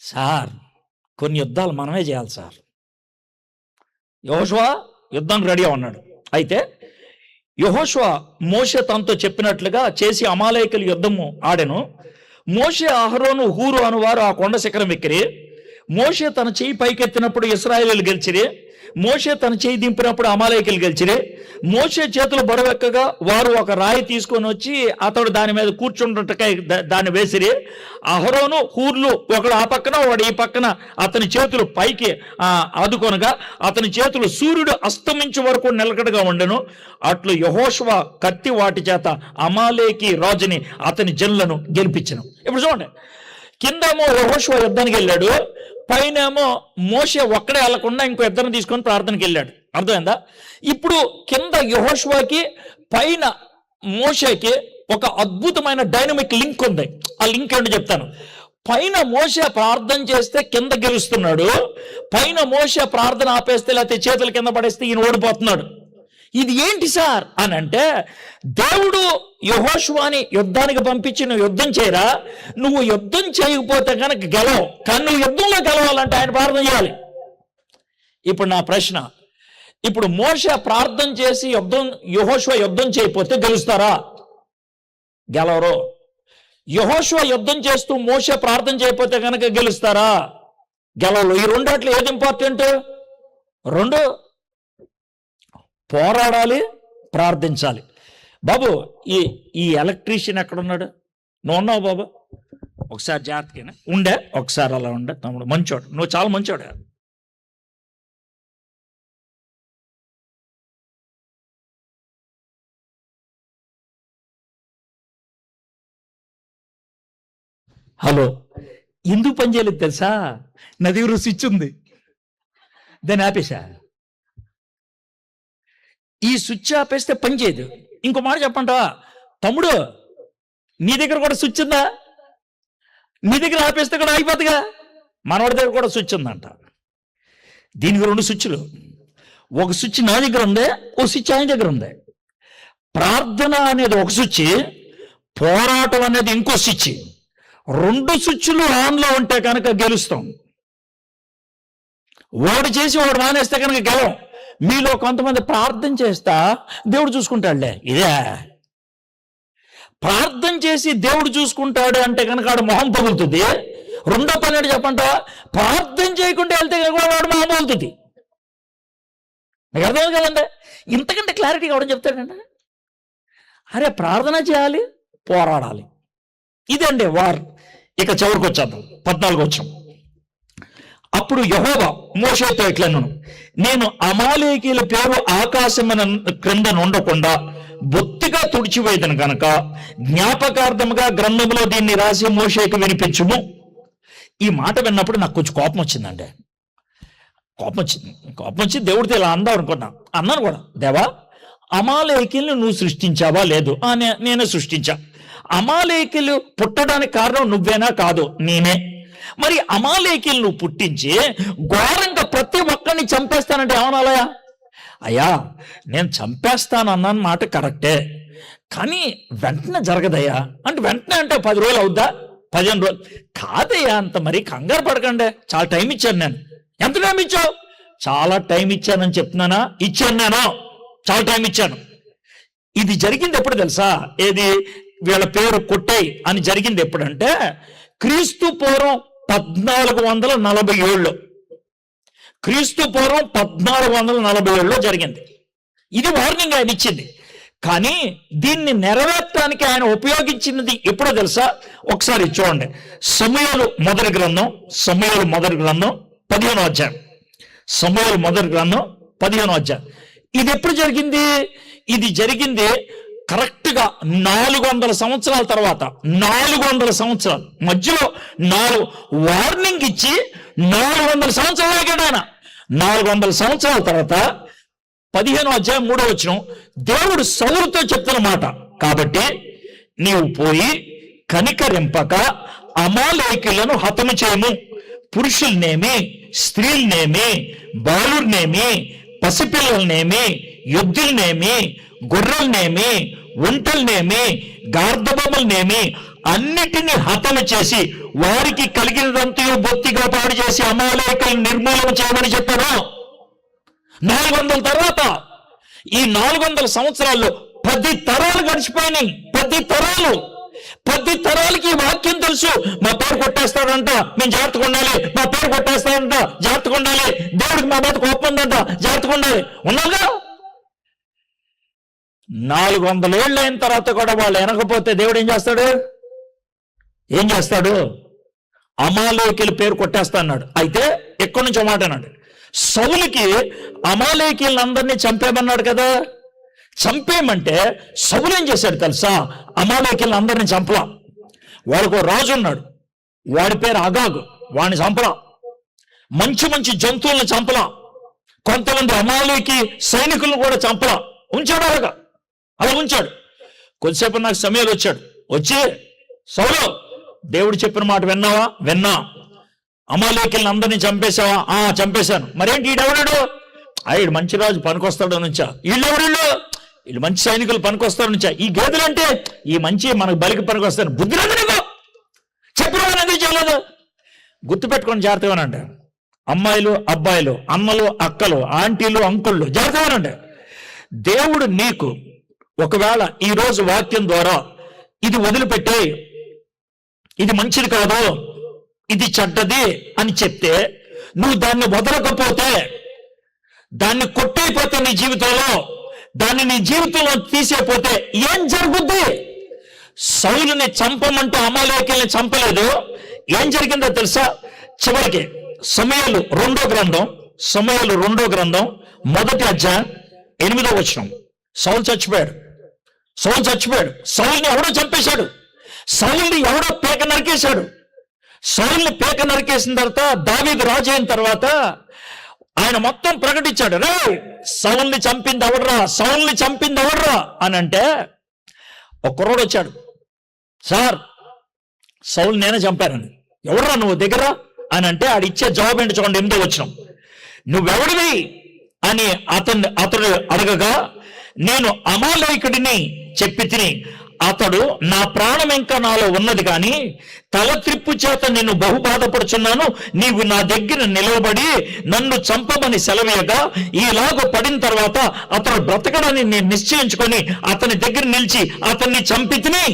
[SPEAKER 1] సార్ కొన్ని యుద్ధాలు మనమే చేయాలి సార్. యెహోషువ యుద్ధానికి రెడీ ఉన్నాడు. అయితే యెహోషువ మోషే తనతో చెప్పినట్లుగా చేసి అమాలేకుల యుద్ధము ఆడెను. మోషే, అహరోను, హూరు అనువారు ఆ కొండ శిఖరం ఎక్కిరి. మోషే తన చేయి పైకెత్తినప్పుడు ఇశ్రాయేలీయులు గెలిచిరి. మోషే తన చేయి దింపినప్పుడు అమాలేకులు గెలిచిరి. మోషే చేతులు బరువెక్కగా వారు ఒక రాయి తీసుకొని వచ్చి అతడు దాని మీద కూర్చుంటకై దాన్ని వేసిరి. అహరోను, హూర్లు ఒకడు ఆ పక్కన ఒకడు ఈ పక్కన అతని చేతులు పైకి ఆదుకొనగా అతని చేతులు సూర్యుడు అస్తమించే వరకు నిలకడగా ఉండెను. అట్లు యెహోషువ కత్తి వాటి చేత అమాలేకి రాజుని అతని జనులను గెలిపించెను. ఇప్పుడు చూడండి, కిందేమో యెహోషువ యుద్ధానికి వెళ్ళాడు, పైనేమో మోషే ఒక్కడే వెళ్లకుండా ఇంకో ఇద్దరిని తీసుకొని ప్రార్థనకి వెళ్ళాడు. అర్థమైందా? ఇప్పుడు కింద యెహోషువకి పైన మోషేకి ఒక అద్భుతమైన డైనమిక్ లింక్ ఉంది. ఆ లింక్ ఏంటో చెప్తాను. పైన మోషే ప్రార్థన చేస్తే కింద గెలుస్తున్నాడు, పైన మోషే ప్రార్థన ఆపేస్తే లేకపోతే చేతుల కింద పడేస్తే ఈయన ఓడిపోతున్నాడు. ఇది ఏంటి సార్ అని అంటే, దేవుడు యెహోషువని యుద్ధానికి పంపించి నువ్వు యుద్ధం చేయరా, నువ్వు యుద్ధం చేయకపోతే కనుక గెలవు, కానీ నువ్వు యుద్ధంలో గెలవాలంటే ఆయన ప్రార్థన చేయాలి. ఇప్పుడు నా ప్రశ్న, ఇప్పుడు మోషే ప్రార్థన చేసి యెహోషువ యుద్ధం చేయకపోతే గెలుస్తారా? గెలవరు. యెహోషువ యుద్ధం చేస్తూ మోషే ప్రార్థన చేయకపోతే కనుక గెలుస్తారా? గెలవరు. ఈ రెండాట్లో ఏది ఇంపార్టెంట్? రెండు, పోరాడాలి, ప్రార్థించాలి. బాబు ఈ ఎలక్ట్రీషియన్ ఎక్కడున్నాడు? నువ్వు ఉన్నావు బాబు, ఒకసారి జాగ్రత్తగా ఉండే, ఒకసారి అలా ఉండే తమ్ముడు, మంచోడు, నువ్వు చాలా మంచోడు. హలో, ఎందుకు పని చేయలేదు తెలుసా? నా దగ్గర స్విచ్ ఉంది, దాన్ని ఆపేశా. ఈ స్విచ్ ఆపేస్తే పని చేయదు. ఇంకో మాట చెప్పంటావా తమ్ముడు, నీ దగ్గర కూడా స్విచ్ ఉందా? నీ దగ్గర ఆపేస్తే కూడా అయిపోతుందిగా. మనవాడి దగ్గర కూడా స్విచ్ ఉందంట. దీనికి 2 స్విచ్లు, ఒక స్విచ్ నా దగ్గర ఉంది, ఒక స్విచ్ ఆయన దగ్గర ఉంది. ప్రార్థన అనేది ఒక స్విచ్, పోరాటం అనేది ఇంకో స్విచ్. 2 స్విచ్లు ఆన్లో ఉంటే కనుక గెలుస్తాం. వాడు చేసి వాడు మానేస్తే కనుక గెలవం. మీలో కొంతమంది ప్రార్థన చేస్తా దేవుడు చూసుకుంటాడులే, ఇదే ప్రార్థన చేసి దేవుడు చూసుకుంటాడు అంటే కనుక ఆడు మొహం పగులుతుంది. రెండో పని ఏంటి చెప్పంటావా? ప్రార్థన చేయకుండా వెళ్తే కూడా వాడు మామూలుతుంది. మీకు అర్థమైంది కదండి? ఇంతకంటే క్లారిటీ కావడం చెప్తాడండి. అరే ప్రార్థన చేయాలి, పోరాడాలి, ఇదండి వార్. ఇక చివరికి వచ్చేద్దాం, 14 వచ్చాం. అప్పుడు యెహోవా మోషేతో ఇట్లన్నాను, నేను అమాలేకీల పేరు ఆకాశమున క్రింద ఉండకుండా బొత్తిగా తుడిచివేదను కనుక జ్ఞాపకార్థముగా గ్రంథంలో దీన్ని రాసి మోషేకు వినిపించుము. ఈ మాట విన్నప్పుడు నాకు కొంచెం కోపం వచ్చిందండి. కోపం వచ్చి దేవుడితో ఇలా అందాం అనుకున్నా. అన్నాను కూడా, దేవా అమాలేకీలను నువ్వు సృష్టించావా? లేదు. నేనే సృష్టించా. అమాలేకీలు పుట్టడానికి కారణం నువ్వేనా? కాదు, నేనే. మరి అమాలేకీలు నువ్వు పుట్టించి ఘోరంగా ప్రతి ఒక్కరిని చంపేస్తానంటే ఏమనాలయా? అయ్యా నేను చంపేస్తానన్న మాట కరెక్టే, కానీ వెంటనే జరగదయ్యా. అంటే వెంటనే అంటే 10 రోజులు అవుద్దా? 15 రోజులు కాదయ్యా. అంత మరి కంగారు పడకండి, చాలా టైం ఇచ్చాను నేను. ఎంత టైం ఇచ్చావు? చాలా టైం ఇచ్చానని చెప్తున్నానా? ఇచ్చాను నేను, చాలా టైం ఇచ్చాను. ఇది జరిగింది ఎప్పుడు తెలుసా? ఏది వీళ్ళ పేరు కొట్టేయి అని జరిగింది ఎప్పుడంటే క్రీస్తు పూర్వం 1447. క్రీస్తు పూర్వం 1447లో జరిగింది. ఇది వార్నింగ్ ఆయన ఇచ్చింది. కానీ దీన్ని నెరవేర్చడానికి ఆయన ఉపయోగించినది ఎప్పుడో తెలుసా? ఒకసారి చూడండి, సమూయేలు మొదటి గ్రంథం 15వ అధ్యాయం. సమూయేలు మొదటి గ్రంథం 15వ అధ్యాయం. ఇది ఎప్పుడు జరిగింది? ఇది జరిగింది కరెక్ట్గా 400 సంవత్సరాల తర్వాత. 400 సంవత్సరాలు మధ్యలో 4 వార్నింగ్ ఇచ్చి 400 సంవత్సరాలు ఆగాడు ఆయన. 400 సంవత్సరాల తర్వాత 15వ అధ్యాయం 3వ వచనం దేవుడు సౌలుతో చెప్తున్న మాట, కాబట్టి నీవు పోయి కనికరింపక అమాలేకీయులను హతము చేయము. పురుషుల్నేమి, స్త్రీలనేమి, బాలుర్నేమి, పసిపిల్లలనేమి, యుద్ధులనేమి, గొర్రెలనేమి, ఒంటెలనేమి, గార్ధబొమ్మలనేమి అన్నిటినీ హతము చేసి వారికి కలిగినదంతయు బొత్తిగా పాడు చేసి అమాలేకీయులను నిర్మూలన చేయమని చెప్పాను. 400 తర్వాత ఈ 400 సంవత్సరాల్లో 10 తరాలు గడిచిపోయినాయి. 10 తరాలకి ఈ వాక్యం తెలుసు. మా పేరు కొట్టేస్తాడంట, మేము జాగ్రత్తగా ఉండాలి. మా పేరు కొట్టేస్తాడంట, జాగ్రత్తగా ఉండాలి. దేవుడికి మా మీద కోపం ఉందంట, జాగ్రత్తగా ఉండాలి. ఉన్నాగా 400 ఏళ్ళు అయిన తర్వాత కూడా వాళ్ళు వెనకపోతే దేవుడు ఏం చేస్తాడు? అమాలేకీల పేరు కొట్టేస్తా అన్నాడు. అయితే ఎక్కడి నుంచి మాట అన్నాడు, సౌలుకి అమాలేకీలందరినీ చంపేమన్నాడు కదా. చంపేయమంటే సౌలు ఏం చేశాడు తెలుసా? అమాలేకీలందరినీ చంపలా. వాడికి రాజు ఉన్నాడు, వాడి పేరు అగాగు, వాడిని చంపలా. మంచి జంతువులను చంపలా. కొంతమంది అమాలేకీ సైనికులను కూడా చంపలా. ఉంచాడు అలా ఉంచాడు. కొద్దిసేపు నాకు సమయాలు వచ్చి సౌలు దేవుడు చెప్పిన మాట విన్నావా? విన్నా. అమాలేకీలను అందరినీ చంపేశావా? చంపేశాను. మరేంటి ఈడెవడాడు? ఈడు మంచి రాజు పనికొస్తాడు నుంచా. వీళ్ళు మంచి సైనికులు పనికొస్తాడు నుంచా. ఈ గేదెలు అంటే ఈ మంచి మనకు బలికి పనికొస్తాను. బుద్ధి లేదు నీకు? చెప్పిన ఎందుకు చేయలేదు? గుర్తుపెట్టుకొని జాగ్రత్తగానంటే అమ్మాయిలు, అబ్బాయిలు, అమ్మలు, అక్కలు, ఆంటీలు, అంకుళ్ళు జాగ్రత్తగానంటే దేవుడు నీకు ఒకవేళ ఈరోజు వాక్యం ద్వారా ఇది వదిలిపెట్టే, ఇది మంచిది కాదు, ఇది చెడ్డది అని చెప్తే నువ్వు దాన్ని వదలకపోతే, దాన్ని కొట్టయిపోతే నీ జీవితంలో, దాన్ని నీ జీవితంలో తీసేపోతే ఏం జరుగుద్ది? సౌలుని చంపమంటూ అమాలేకీయుల్ని చంపలేదు. ఏం జరిగిందో తెలుసా? చివరికి సమూయేలు 2వ గ్రంథం 1వ అధ్యాయం 8వ వచనం. సౌలు చచ్చిపోయాడు. సౌలుని ఎవడో చంపేశాడు. సౌలుని ఎవడో పేక నరికేశాడు. సౌలుని పేక నరికేసిన తర్వాత దావీదు రాజు అయిన తర్వాత ఆయన మొత్తం ప్రకటించాడు, రే సౌలుని చంపింది ఎవడ్రా అని అంటే ఒక కుర్రోడు వచ్చాడు, సార్ సౌలు నేనే చంపానండి. ఎవడ్రా నువ్వు దగ్గర అని అంటే ఆడిచ్చే జవాబు ఏంటి చూడండి. 8వ వచనం. నువ్వెవడివి అని అతడు అడగగా, నేను అమాలేకుడిని చెప్పి తిని, అతడు నా ప్రాణం ఇంకా నాలో ఉన్నది కానీ తల త్రిప్పు చేత నిన్ను బహు బాధపడుచున్నాను. నీవు నా దగ్గర నిలవబడి నన్ను చంపమని సెలవేయగా ఈలాగ పడిన తర్వాత అతడు బ్రతకడని నేను నిశ్చయించుకొని అతని దగ్గర నిలిచి అతన్ని చంపి తిని.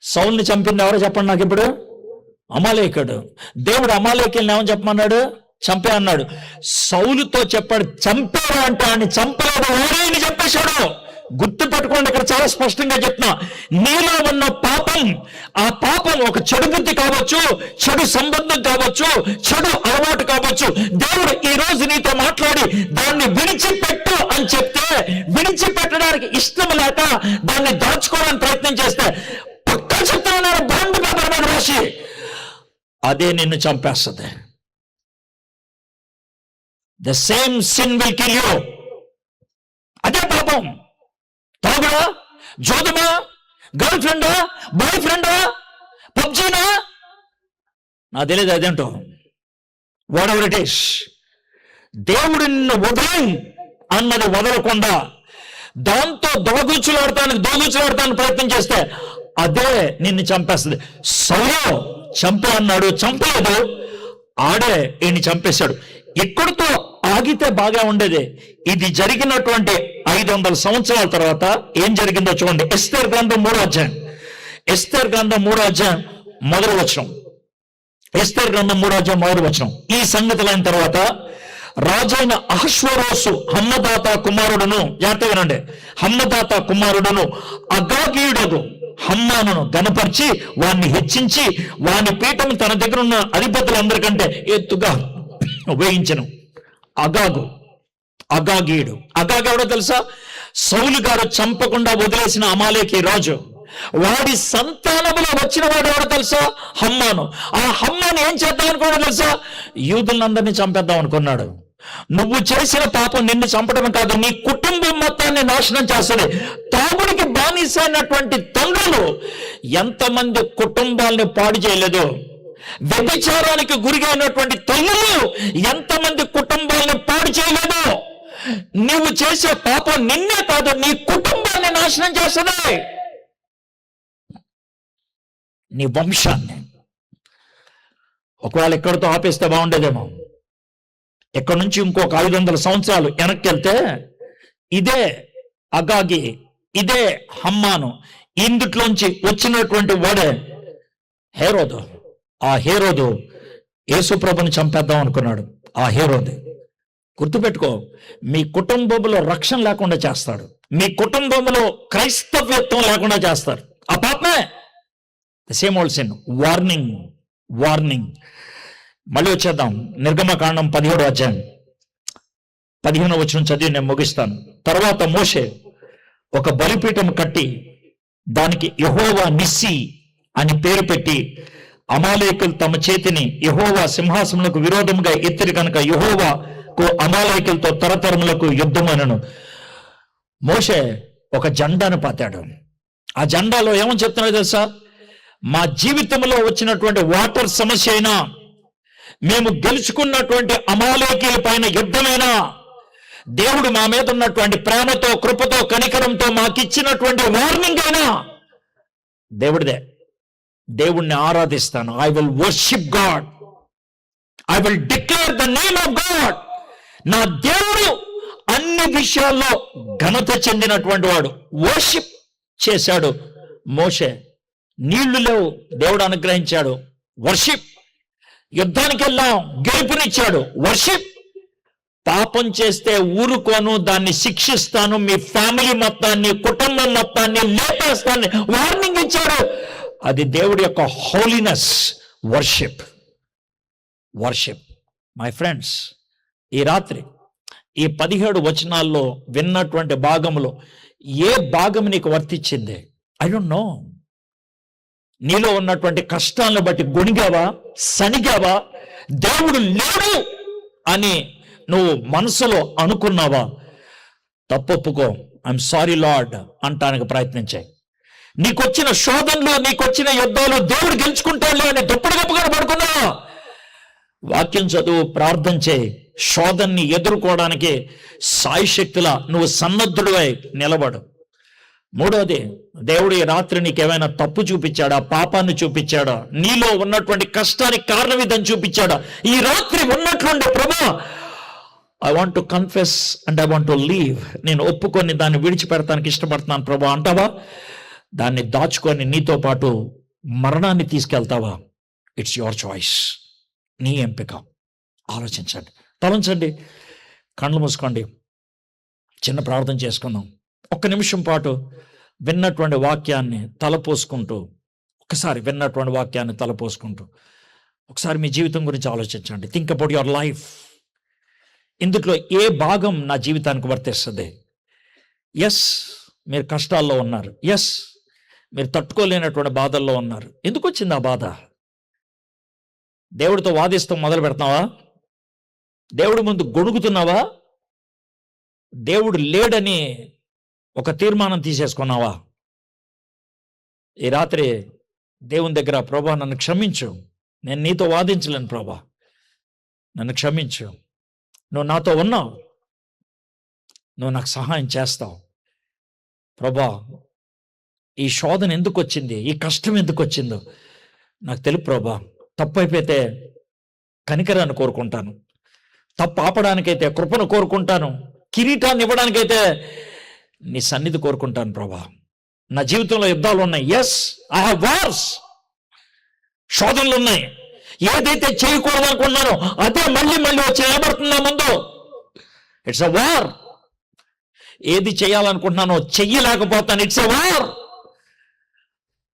[SPEAKER 1] సౌల్ని చంపింది ఎవరో చెప్పండి నాకు. ఇప్పుడు అమాలేకుడు. దేవుడు అమాలేకుల్ని ఏమని చెప్పమన్నాడు? చంపే అన్నాడు. సౌలుతో చెప్పాడు, చంపాడు అంటే ఆయన చంపలేదు, వాడేని చెప్పేశాడు. గుర్తు పెట్టుకోండి, ఇక్కడ చాలా స్పష్టంగా చెప్తున్నా. నీలో ఉన్న పాపం, ఆ పాపం ఒక చెడు బుద్ధి కావచ్చు, చెడు సంబంధం కావచ్చు, చెడు అలవాటు కావచ్చు. దేవుడు ఈ రోజు నీతో మాట్లాడి దాన్ని విడిచిపెట్టు అని చెప్తే, విడిచిపెట్టడానికి ఇష్టం లేక దాన్ని దాచుకోవడానికి ప్రయత్నం చేస్తే, పక్కా చెప్తున్నారు బాండ్ పేపర్ మీద రాసి, అదే నిన్ను చంపేస్తుంది. The same sin will kill you. అదే పాపం. తాగుడా, జోదమా, గర్ల్ ఫ్రెండా, బాయ్ ఫ్రెండా, పబ్జీనా, నాకు తెలియదు అదేంటో, వాట్ ఎవర్ ఇట్ ఈస్. దేవుడు నిన్ను వదలి అన్నది వదలకుండా దాంతో దోగుచులాడటానికి ప్రయత్నం చేస్తే అదే నిన్ను చంపేస్తుంది. సౌలు చంపే అన్నాడు, చంపలేదు, ఆడే ఈయన్ని చంపేశాడు. ఇక్కడితో ఆగితే బాగా ఉండేది. ఇది జరిగినటువంటి 500 సంవత్సరాల తర్వాత ఏం జరిగిందో చూడండి. ఎస్తేరు గ్రంథం 3వ అధ్యాయం, ఎస్తేరు గ్రంథం 3వ అధ్యాయం మొదటి వచనం. ఎస్తేరు గ్రంథం 3వ అధ్యాయం మొదటి వచనం. ఈ సంగతులైన తర్వాత రాజైన అహష్వరోసు హమ్మదాత కుమారుడును, జాగ్రత్తగా వినండి, హమ్మదాత కుమారుడును అగాగీయుడగు హమ్మానును గనపరిచి వాణ్ణి హెచ్చించి వాని పీఠం తన దగ్గర ఉన్న అధిపతులందరికంటే ఎత్తుగా వేయించను. అగాగీయుడు. అగాగేవడో తెలుసా? సౌలు గారు చంపకుండా వదిలేసిన అమాలేకి రాజు. వాడి సంతానములో వచ్చిన వాడు ఎవడో తెలుసా? హమ్మాను. ఆ హమ్మాను ఏం చేద్దాం అనుకోవడం తెలుసా? యూదులందరినీ చంపేద్దాం అనుకున్నాడు. నువ్వు చేసిన పాపం నిన్ను చంపడం కాదు, నీ కుటుంబం మొత్తాన్ని నాశనం చేస్తుంది. తాగుడికి బానిసైనటువంటి తండ్రులు ఎంతమంది కుటుంబాలని పాడు చేయలేదు. వ్యభిచారానికి గురిగైనటువంటి తల్లులు ఎంతమంది కుటుంబాలను పాడు చేయలేదు. నువ్వు చేసే పాపం నిన్నే కాదు, నీ కుటుంబాన్ని నాశనం చేస్తుంది, నీ వంశాన్ని. ఒకవేళ ఇక్కడితో ఆపేస్తే బాగుండేదేమో. ఇక్కడ నుంచి ఇంకొక 500 సంవత్సరాలు వెనక్కి వెళ్తే ఇదే అగాగి, ఇదే హమ్మాను, ఇందుట్లోంచి వచ్చినటువంటి వాడే హేరోదు. ఆ హేరోదు యేసుప్రభుని చంపేద్దాం అనుకున్నాడు. ఆ హేరోదు గుర్తుపెట్టుకో, మీ కుటుంబంలో రక్షణ లేకుండా చేస్తాడు, మీ కుటుంబంలో క్రైస్తవ్యత్వం లేకుండా చేస్తారు. ఆ పాపమే సేమ్ ఓల్డ్ సిన్. వార్నింగ్. మళ్ళీ వచ్చేద్దాం. నిర్గమకాండం 17వ అధ్యాయం 15వ వచనం చదివి నేను ముగిస్తాను. తర్వాత మోషే ఒక బలిపీఠం కట్టి దానికి యెహోవా నిస్సి అని పేరు పెట్టి, అమాలేకులు తమ చేతిని యెహోవా సింహాసములకు విరోధముగా ఎత్తిరి కనుక యెహోవాకు అమాలేకులతో తరతరములకు యుద్ధమనను. మోషే ఒక జెండాను పాతాడు. ఆ జెండాలో ఏమని చెప్తున్నాడో తెలుసా? మా జీవితంలో వచ్చినటువంటి వాటర్ సమస్య అయినా, మేము గెలుచుకున్నటువంటి అమాలేకీల పైన యుద్ధమైనా, దేవుడు మా మీద ఉన్నటువంటి ప్రేమతో, కృపతో, కనికరంతో మాకిచ్చినటువంటి వార్నింగ్ అయినా దేవుడిదే. దేవుణ్ణి ఆరాధిస్తాను. I will worship God, I will declare the name of God. నా దేవుడు అన్ని విషయాల్లో ఘనత చెందినటువంటి వాడు. వర్షిప్ చేశాడు మోషే. నీళ్లు లేవు, దేవుడు అనుగ్రహించాడు, వర్షిప్. యుద్ధానికి వెళ్ళాం, గెలుపునిచ్చాడు, వర్షిప్. పాపం చేస్తే ఊరుకోను, దాన్ని శిక్షిస్తాను, మీ ఫ్యామిలీ మొత్తాన్ని, కుటుంబం మొత్తాన్ని లేపేస్తాను, వార్నింగ్ ఇచ్చాడు. అది దేవుడి యొక్క హోలీనెస్. వర్షిప్. మై ఫ్రెండ్స్, ఈ రాత్రి ఈ 17 వచనాల్లో విన్నటువంటి భాగంలో ఏ భాగం నీకు వర్తించింది? I don't know. నీలో ఉన్నటువంటి కష్టాలను బట్టి గొణిగావా, సనిగావా, దేవుడు లేడు అని నువ్వు మనసులో అనుకున్నావా? తప్పొప్పుకో. ఐఎమ్ సారీ లార్డ్ అంటానికి ప్రయత్నించాయి. నీకొచ్చిన శోధనలు, నీకొచ్చిన యుద్ధాలు దేవుడు గెలుచుకుంటాడులే అని దుప్పటిగప్పుగా పడుకున్నావా? వాక్యం చదువు, ప్రార్థన చేయి. శోధనని ఎదుర్కోవడానికి సాయశక్తిలా నువ్వు సన్నద్ధుడివై నిలబడు. మూడోది, దేవుడు ఈ రాత్రి నీకేమైనా తప్పు చూపించాడా, పాపాన్ని చూపించాడా, నీలో ఉన్నటువంటి కష్టానికి కారణం ఇదని చూపించాడా? ఈ రాత్రి ఉన్నట్లుండే ప్రభా, I want to confess and I want to leave. నేను ఒప్పుకొని దాన్ని విడిచిపెడతానికి ఇష్టపడుతున్నాను ప్రభా అంటావా? దాన్ని దాచుకొని నీతో పాటు మరణాన్ని తీసుకెళ్తావా? It's your choice. నీ ఎంపిక. ఆలోచించండి. తలంచండి, కళ్ళు మూసుకోండి, చిన్న ప్రార్థన చేసుకుందాం. ఒక్క నిమిషం పాటు విన్నటువంటి వాక్యాన్ని తలపోసుకుంటూ, ఒకసారి విన్నటువంటి వాక్యాన్ని తలపోసుకుంటూ ఒకసారి మీ జీవితం గురించి ఆలోచించండి. Think about your life. ఇందులో ఏ భాగం నా జీవితానికి వర్తిస్తుంది? ఎస్, మీరు కష్టాల్లో ఉన్నారు. ఎస్, మీరు తట్టుకోలేనటువంటి బాధల్లో ఉన్నారు. ఎందుకు వచ్చింది ఆ బాధ? దేవుడితో వాదిస్తూ మొదలు పెడతావా? దేవుడి ముందు గొణుగుతున్నావా? దేవుడు లేడని ఒక తీర్మానం తీసేసుకున్నావా? ఈ రాత్రి దేవుని దగ్గర, ప్రభా నన్ను క్షమించు, నేను నీతో వాదించలేను ప్రభా, నన్ను క్షమించు, నువ్వు నాతో ఉన్నావు, నువ్వు నాకు సహాయం చేస్తావు ప్రభా. ఈ శోధన ఎందుకు వచ్చింది, ఈ కష్టం ఎందుకు వచ్చిందో నాకు తెలుసు ప్రభా. తప్పు అయిపోతే కనికరాన్ని కోరుకుంటాను, తప్పు ఆపడానికైతే కృపను కోరుకుంటాను, కిరీటాన్ని ఇవ్వడానికైతే నీ సన్నిధి కోరుకుంటాను ప్రభా. నా జీవితంలో యుద్ధాలు ఉన్నాయి. Yes, I have wars. శోధనలు ఉన్నాయి. ఏదైతే చేయకూడదు అనుకున్నానో అదే మళ్ళీ మళ్ళీ వచ్చి నిలబడుతున్నా ముందు. It's a war. ఏది చేయాలనుకుంటున్నానో చెయ్యలేకపోతాను. It's a war.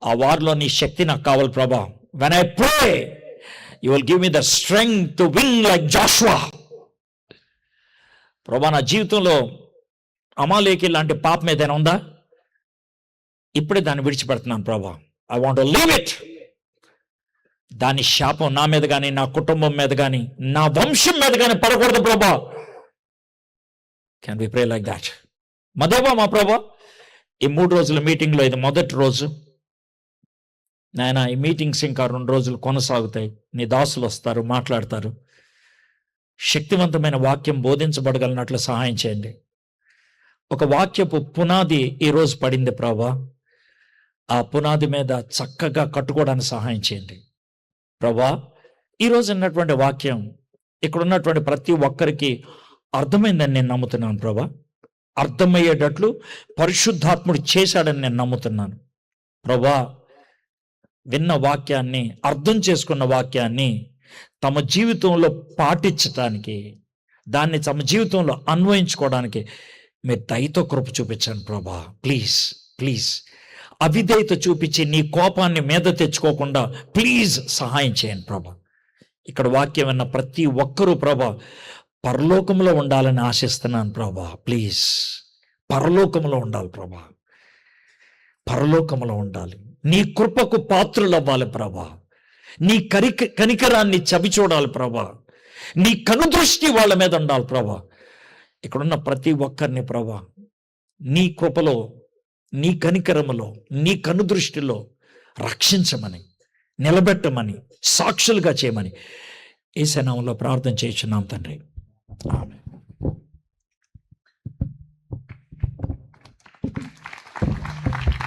[SPEAKER 1] ఆ వార్లో నీ శక్తి నాకు కావాలి ప్రభా. When I pray you will give me the strength to win like Joshua. ప్రభా, నా జీవితంలో అమాలేకి లాంటి పాపం ఏదైనా ఉందా? ఇప్పుడే దాన్ని విడిచిపెడుతున్నాను ప్రభా. I want to leave it. దాని శాపం నా మీద కానీ, నా కుటుంబం మీద కానీ, నా వంశం మీద కానీ పడకూడదు ప్రభా. Can we pray like that? మా దేవా, మా ప్రభా, ఈ 3 రోజుల మీటింగ్లో ఇది మొదటి రోజు నాయన. ఈ మీటింగ్స్ ఇంకా 2 రోజులు కొనసాగుతాయి. నీ దాసులు వస్తారు, మాట్లాడతారు. శక్తివంతమైన వాక్యం బోధించబడగలిగినట్లు సహాయం చేయండి. ఒక వాక్యపు పునాది ఈరోజు పడింది ప్రభా. ఆ పునాది మీద చక్కగా కట్టుకోవడానికి సహాయం చేయండి ప్రభా. ఈరోజు ఉన్నటువంటి వాక్యం ఇక్కడ ఉన్నటువంటి ప్రతి ఒక్కరికి అర్థమైందని నేను నమ్ముతున్నాను ప్రభా. అర్థమయ్యేటట్లు పరిశుద్ధాత్ముడు చేశాడని నేను నమ్ముతున్నాను ప్రభా. విన్న వాక్యాన్ని, అర్థం చేసుకున్న వాక్యాన్ని తమ జీవితంలో పాటించటానికి, దాన్ని తమ జీవితంలో అన్వయించుకోవడానికి మీరు దయతో కృప చూపించండి ప్రభా. ప్లీజ్ ప్లీజ్, అవిధేయత చూపించి నీ కోపాన్ని మీద తెచ్చుకోకుండా ప్లీజ్ సహాయం చేయండి ప్రభా. ఇక్కడ వాక్యం విన్న ప్రతి ఒక్కరూ ప్రభా పరలోకంలో ఉండాలని ఆశిస్తున్నాను ప్రభా. ప్లీజ్, పరలోకంలో ఉండాలి ప్రభా. పరలోకంలో ఉండాలి. నీ కృపకు పాత్రులు అవ్వాలి ప్రభా. నీ కనికరాన్ని చవి చూడాలి ప్రభా. నీ కనుదృష్టి వాళ్ళ మీద ఉండాలి ప్రభా. ఇక్కడున్న ప్రతి ఒక్కరిని ప్రభా నీ కృపలో, నీ కనికరములో, నీ కనుదృష్టిలో రక్షించమని, నిలబెట్టమని, సాక్షులుగా చేయమని యేసు నామములో ప్రార్థన చేస్తున్నాం తండ్రి. ఆమేన్.